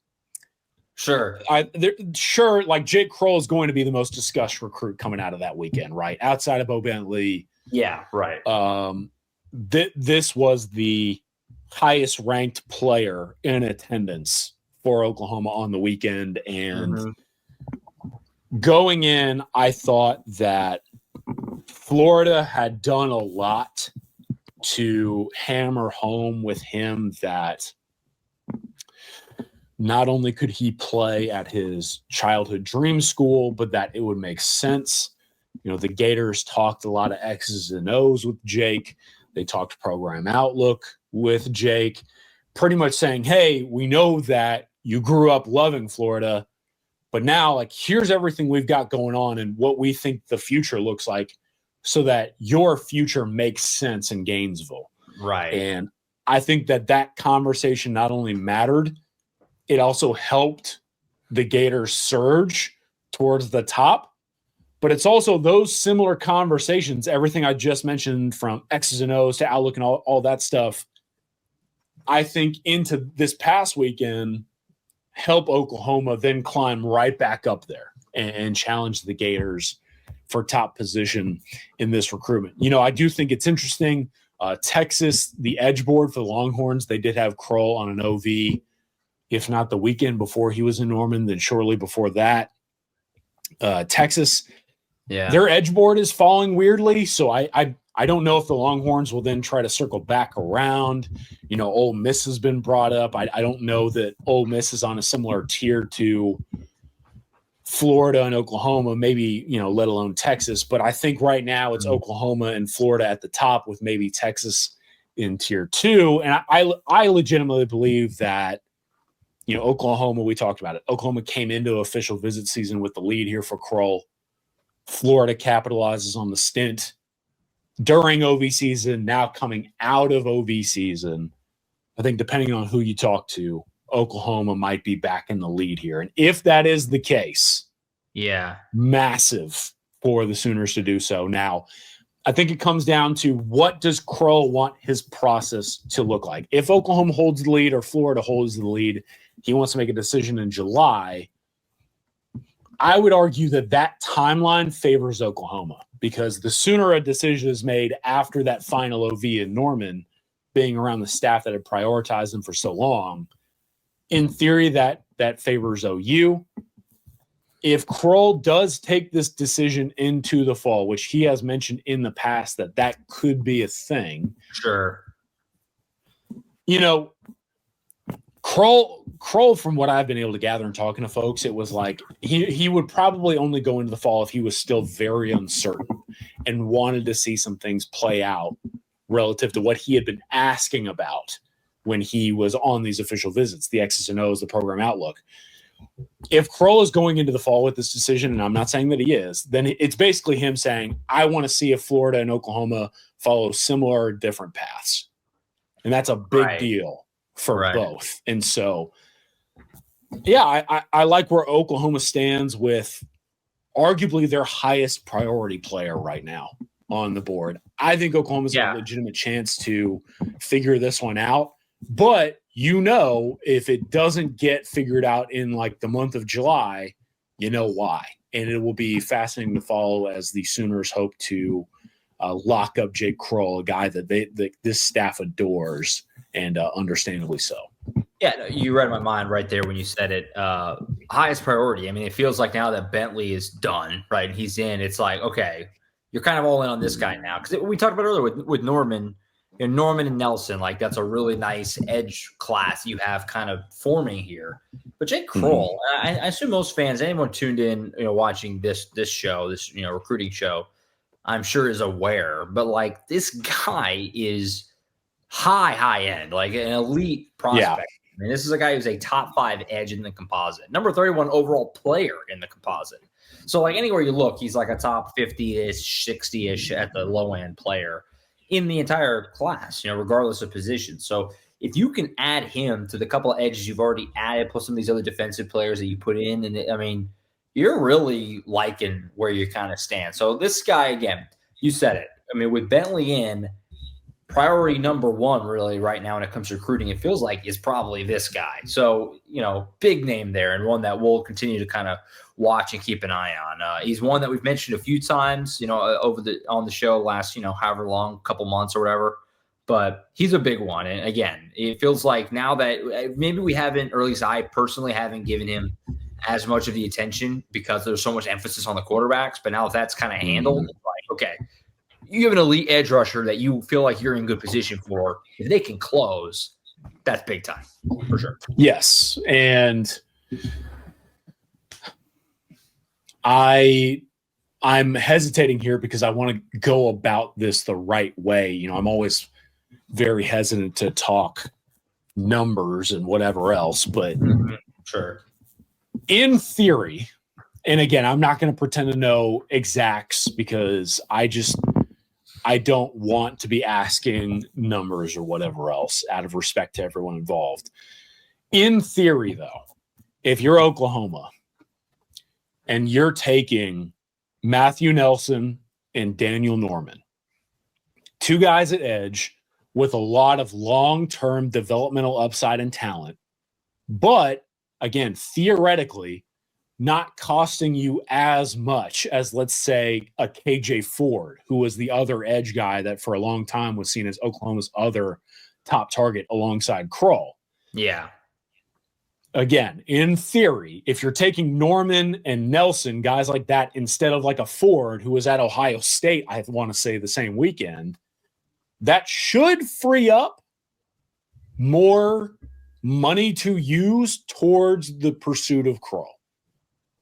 Sure. Like Jake Kroll is going to be the most discussed recruit coming out of that weekend, right? Outside of Bowe Bentley. Yeah, right. This was the highest ranked player in attendance for Oklahoma on the weekend. And going in, I thought that Florida had done a lot to hammer home with him that not only could he play at his childhood dream school, but that it would make sense. The Gators talked a lot of X's and O's with Jake. They talked program outlook with Jake, pretty much saying, hey, we know that you grew up loving Florida, but now here's everything we've got going on and what we think the future looks like so that your future makes sense in Gainesville. Right. And I think that conversation not only mattered, it also helped the Gators surge towards the top. But it's also those similar conversations, everything I just mentioned from X's and O's to Outlook and all that stuff, I think into this past weekend help Oklahoma then climb right back up there and challenge the Gators for top position in this recruitment. I do think it's interesting. Texas, the edge board for the Longhorns, they did have Kroll on an OV, if not the weekend before he was in Norman, then shortly before that. Texas, their edge board is falling weirdly, so I don't know if the Longhorns will then try to circle back around. Ole Miss has been brought up. I don't know that Ole Miss is on a similar tier to Florida and Oklahoma, maybe, let alone Texas. But I think right now it's Oklahoma and Florida at the top with maybe Texas in tier 2. And I legitimately believe that, Oklahoma, we talked about it. Oklahoma came into official visit season with the lead here for Kroll. Florida capitalizes on the stint during OV season, now coming out of OV season. I think depending on who you talk to, Oklahoma might be back in the lead here. And if that is the case, massive for the Sooners to do so. Now, I think it comes down to what does Kroll want his process to look like? If Oklahoma holds the lead or Florida holds the lead, he wants to make a decision in July. I would argue that timeline favors Oklahoma because the sooner a decision is made after that final OV in Norman, being around the staff that had prioritized them for so long, in theory, that favors OU. If Kroll does take this decision into the fall, which he has mentioned in the past that could be a thing. Sure. Kroll, from what I've been able to gather and talking to folks, it was like he would probably only go into the fall if he was still very uncertain and wanted to see some things play out relative to what he had been asking about when he was on these official visits, the X's and O's, the program outlook. If Kroll is going into the fall with this decision, and I'm not saying that he is, then it's basically him saying, I want to see if Florida and Oklahoma follow similar or different paths. And that's a big deal for both. And so, I like where Oklahoma stands with arguably their highest priority player right now on the board. I think Oklahoma's got a legitimate chance to figure this one out. But if it doesn't get figured out in like the month of July, you know why. And it will be fascinating to follow as the Sooners hope to lock up Jake Kroll, a guy that this staff adores, and understandably so. Yeah, no, you read my mind right there when you said it. Highest priority. I mean, it feels like now that Bentley is done, right? And he's in. It's like, okay, you're kind of all in on this guy now. Because we talked about earlier with Norman, Norman and Nelson, like that's a really nice edge class you have kind of forming here. But Jake Kroll, I assume most fans, anyone tuned in, watching this show, this recruiting show, I'm sure is aware. But like this guy is high end, like an elite prospect. Yeah. I mean, this is a guy who's a top 5 edge in the composite, number 31 overall player in the composite. So like anywhere you look, he's like a top 50-ish, 60-ish at the low end player in the entire class, regardless of position. So if you can add him to the couple of edges you've already added, plus some of these other defensive players that you put in, and I mean, you're really liking where you kind of stand. So this guy, again, you said it. I mean, with Bentley in, priority number 1 really right now when it comes to recruiting, it feels like is probably this guy. So, big name there and one that we'll continue to kind of watch and keep an eye on. He's one that we've mentioned a few times, on the show last, however long, couple months or whatever, but he's a big one. And again, it feels like now that maybe we haven't, or at least I personally haven't given him as much of the attention because there's so much emphasis on the quarterbacks, but now that's kind of handled, it's like, okay, you have an elite edge rusher that you feel like you're in good position for. If they can close, that's big time for sure. Yes. And I'm hesitating here because I want to go about this the right way. I'm always very hesitant to talk numbers and whatever else, but sure. In theory, and again, I'm not going to pretend to know exacts because I don't want to be asking numbers or whatever else out of respect to everyone involved. In theory, though, if you're Oklahoma and you're taking Matthew Nelson and Daniel Norman. Two guys at edge with a lot of long-term developmental upside and talent, but again, theoretically, not costing you as much as, let's say, a KJ Ford, who was the other edge guy that for a long time was seen as Oklahoma's other top target alongside Kroll. Yeah. Again, in theory, if you're taking Norman and Nelson, guys like that, instead of like a Ford who was at Ohio State, I want to say the same weekend, that should free up more money to use towards the pursuit of Kroll.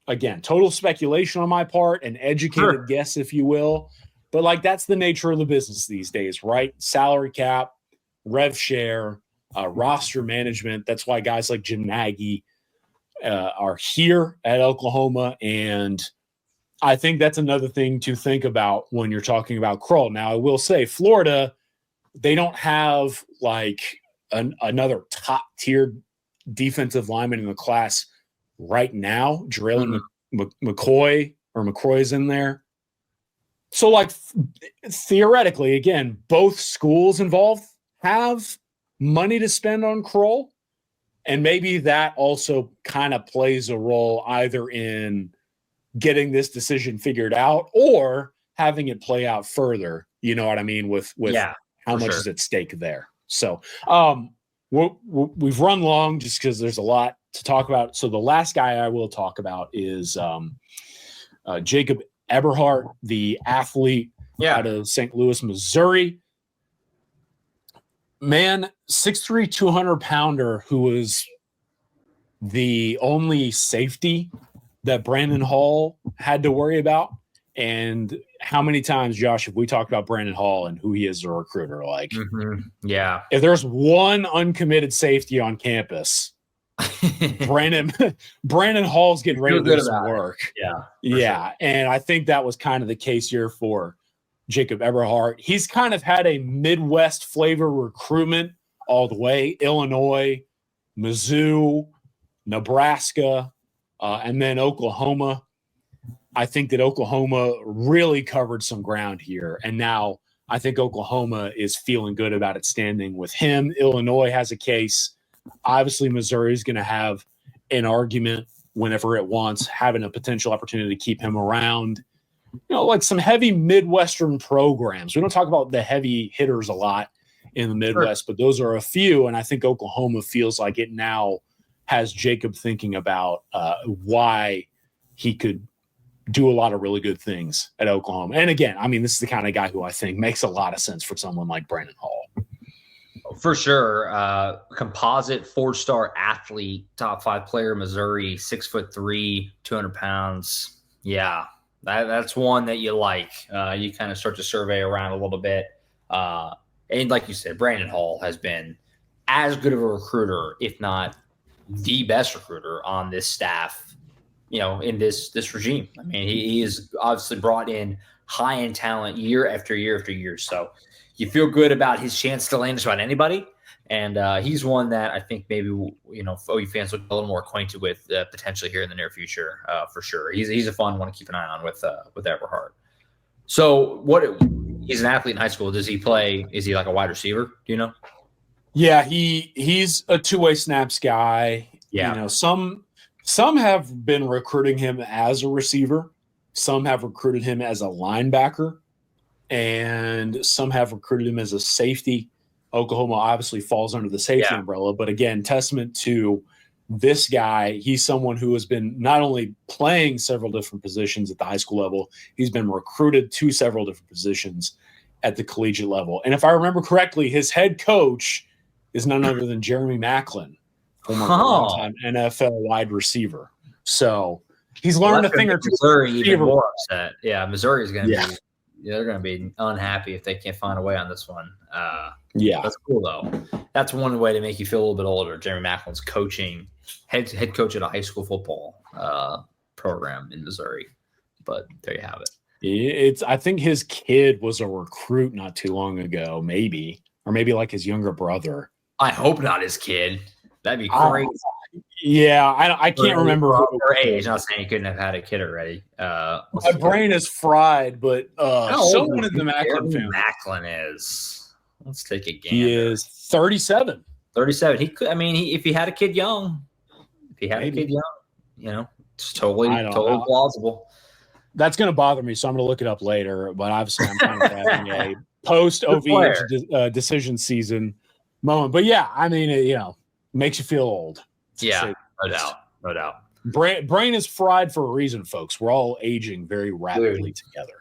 Again, total speculation on my part, an educated guess, if you will. But like that's the nature of the business these days, right? Salary cap, rev share, roster management. That's why guys like Jim Nagy are here at Oklahoma. And I think that's another thing to think about when you're talking about Kroll. Now, I will say Florida, they don't have like another top tier defensive lineman in the class right now. Jarrell McCoy's in there. So like theoretically, again, both schools involved have money to spend on Kroll. And maybe that also kind of plays a role either in getting this decision figured out or having it play out further. You know what I mean? With how much is at stake there. So we've run long just because there's a lot to talk about. So the last guy I will talk about is Jacob Eberhardt, the athlete out of St. Louis, Missouri. Man, 6'3", 200-pounder who was the only safety that Brandon Hall had to worry about. And how many times, Josh, have we talked about Brandon Hall and who he is as a recruiter? Like, if there's one uncommitted safety on campus, Brandon Hall's getting ready to do some work. Sure. And I think that was kind of the case here for Jacob Eberhardt. He's kind of had a Midwest flavor recruitment all the way. Illinois, Mizzou, Nebraska, and then Oklahoma. I think that Oklahoma really covered some ground here. And now I think Oklahoma is feeling good about its standing with him. Illinois has a case. Obviously, Missouri is going to have an argument whenever it wants, having a potential opportunity to keep him around. You know, like some heavy Midwestern programs. We don't talk about the heavy hitters a lot in the Midwest, but those are a few. And I think Oklahoma feels like it now has Jacob thinking about why he could do a lot of really good things at Oklahoma. And again, I mean, this is the kind of guy who I think makes a lot of sense for someone like Brandon Hall. For sure. Composite 4-star athlete, top 5 player, Missouri, 6'3", 200 pounds. Yeah. That's one that you like. You kind of start to survey around a little bit. And like you said, Brandon Hall has been as good of a recruiter, if not the best recruiter on this staff, you know, in this regime. I mean, he has obviously brought in high-end talent year after year after year. So you feel good about his chance to land just about anybody. And he's one that I think maybe, you know, OU fans will get a little more acquainted with potentially here in the near future, for sure. He's a fun one to keep an eye on with Eberhardt. So he's an athlete in high school. Does he play? Is he like a wide receiver? Do you know? Yeah, he's a two-way snaps guy. Yeah. You know, some have been recruiting him as a receiver. Some have recruited him as a linebacker. And some have recruited him as a safety. Oklahoma obviously falls under the safety umbrella. But again, testament to this guy, he's someone who has been not only playing several different positions at the high school level, he's been recruited to several different positions at the collegiate level. And if I remember correctly, his head coach is none other than Jeremy Maclin, former longtime NFL wide receiver. So he's learned a thing or two. Missouri even more upset. Yeah, Missouri is going to be. Yeah, they're going to be unhappy if they can't find a way on this one. That's cool though. That's one way to make you feel a little bit older. Jeremy Macklin's coaching, head coach at a high school football program in Missouri. But there you have it. I think his kid was a recruit not too long ago, maybe, or maybe like his younger brother. I hope not his kid. That'd be crazy. Yeah, I can't remember her age. Not saying he couldn't have had a kid already. My brain is fried, but someone in the Macklin family. Macklin is. Let's take a gander. He is 37. 37. He could. I mean, if he had a kid young, it's totally plausible. That's going to bother me, so I'm going to look it up later. But obviously, I'm kind of having a post-OV decision season moment. But yeah, I mean, makes you feel old. Yeah, no doubt. Brain is fried for a reason, folks. We're all aging very rapidly together.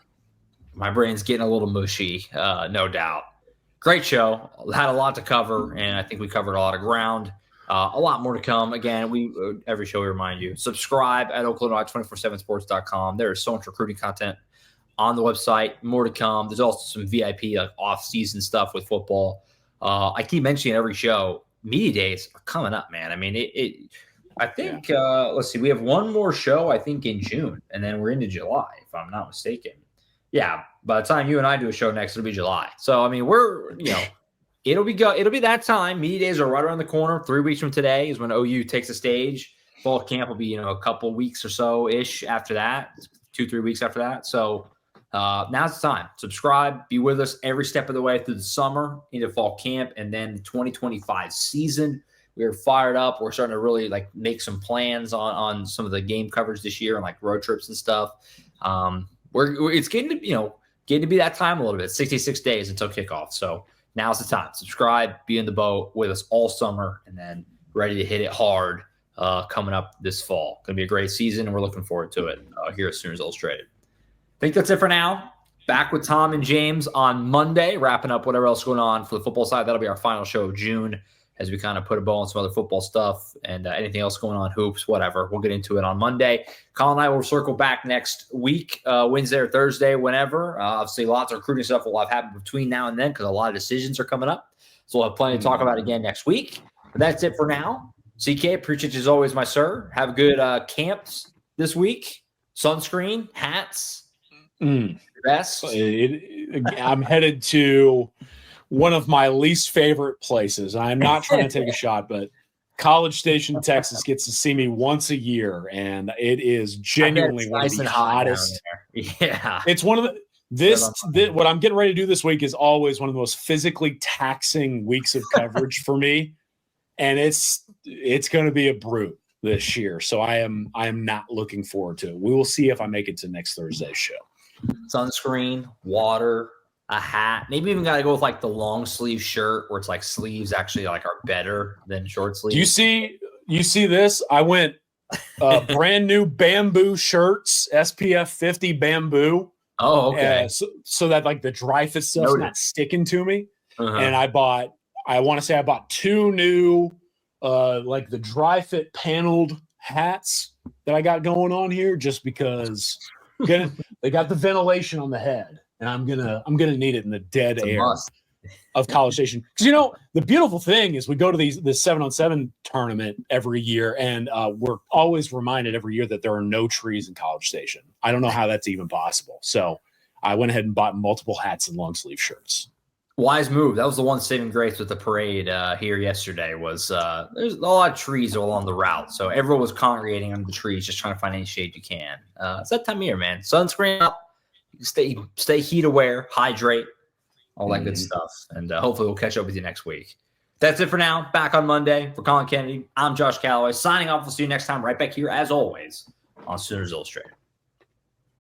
My brain's getting a little mushy, no doubt. Great show. Had a lot to cover, and I think we covered a lot of ground. A lot more to come. Again, every show we remind you, subscribe at Oklahoma247sports.com. There is so much recruiting content on the website. More to come. There's also some VIP off-season stuff with football. I keep mentioning every show, media days are coming up, man. I mean, I think, let's see, we have one more show, I think, in June, and then we're into July, if I'm not mistaken. Yeah, by the time you and I do a show next, it'll be July. So, I mean, it'll be that time. Media days are right around the corner. 3 weeks from today is when OU takes the stage. Fall camp will be, a couple weeks or so-ish after that, 2-3 weeks after that. So, now's the time. Subscribe. Be with us every step of the way through the summer into fall camp and then the 2025 season. We're fired up. We're starting to really make some plans on some of the game coverage this year and road trips and stuff. It's getting to be that time a little bit. 66 days until kickoff. So now's the time. Subscribe. Be in the boat with us all summer and then ready to hit it hard coming up this fall. Going to be a great season and we're looking forward to it here at Sooners Illustrated. I think that's it for now. Back with Tom and James on Monday, wrapping up whatever else is going on for the football side. That'll be our final show of June as we kind of put a bow on some other football stuff and anything else going on, hoops, whatever. We'll get into it on Monday. Collin and I will circle back next week, Wednesday or Thursday, whenever. Obviously, lots of recruiting stuff will have happened between now and then because a lot of decisions are coming up. So we'll have plenty to talk about again next week. But that's it for now. CK, appreciate you as always, my sir. Have good camps this week. Sunscreen, hats. Best. I'm headed to one of my least favorite places. I'm not trying to take a shot, but College Station, Texas gets to see me once a year, and it is genuinely one of the hottest. Yeah. It's one of what I'm getting ready to do this week is always one of the most physically taxing weeks of coverage for me. And it's going to be a brute this year. So I am not looking forward to it. We will see if I make it to next Thursday's show. Sunscreen, water, a hat. Maybe even got to go with the long sleeve shirt where it's sleeves actually are better than short sleeves. You see this? I went brand new bamboo shirts, SPF 50 bamboo. Oh, okay. So that the dry fit stuff's not sticking to me. Uh-huh. And I bought 2 new the dry fit paneled hats that I got going on here just because they got the ventilation on the head. And I'm gonna need it in the dead air of College Station. Because the beautiful thing is we go to the 7-on-7 tournament every year, and we're always reminded every year that there are no trees in College Station. I don't know how that's even possible. So I went ahead and bought multiple hats and long sleeve shirts. Wise move. That was the one saving grace with the parade here yesterday. Was there's a lot of trees along the route, so everyone was congregating under the trees, just trying to find any shade you can. It's that time of year, man. Sunscreen up. Stay heat aware, hydrate, all that good stuff. And hopefully we'll catch up with you next week. That's it for now. Back on Monday. For Collin Kennedy, I'm Josh Callaway. Signing off. We'll see you next time right back here, as always, on Sooners Illustrated.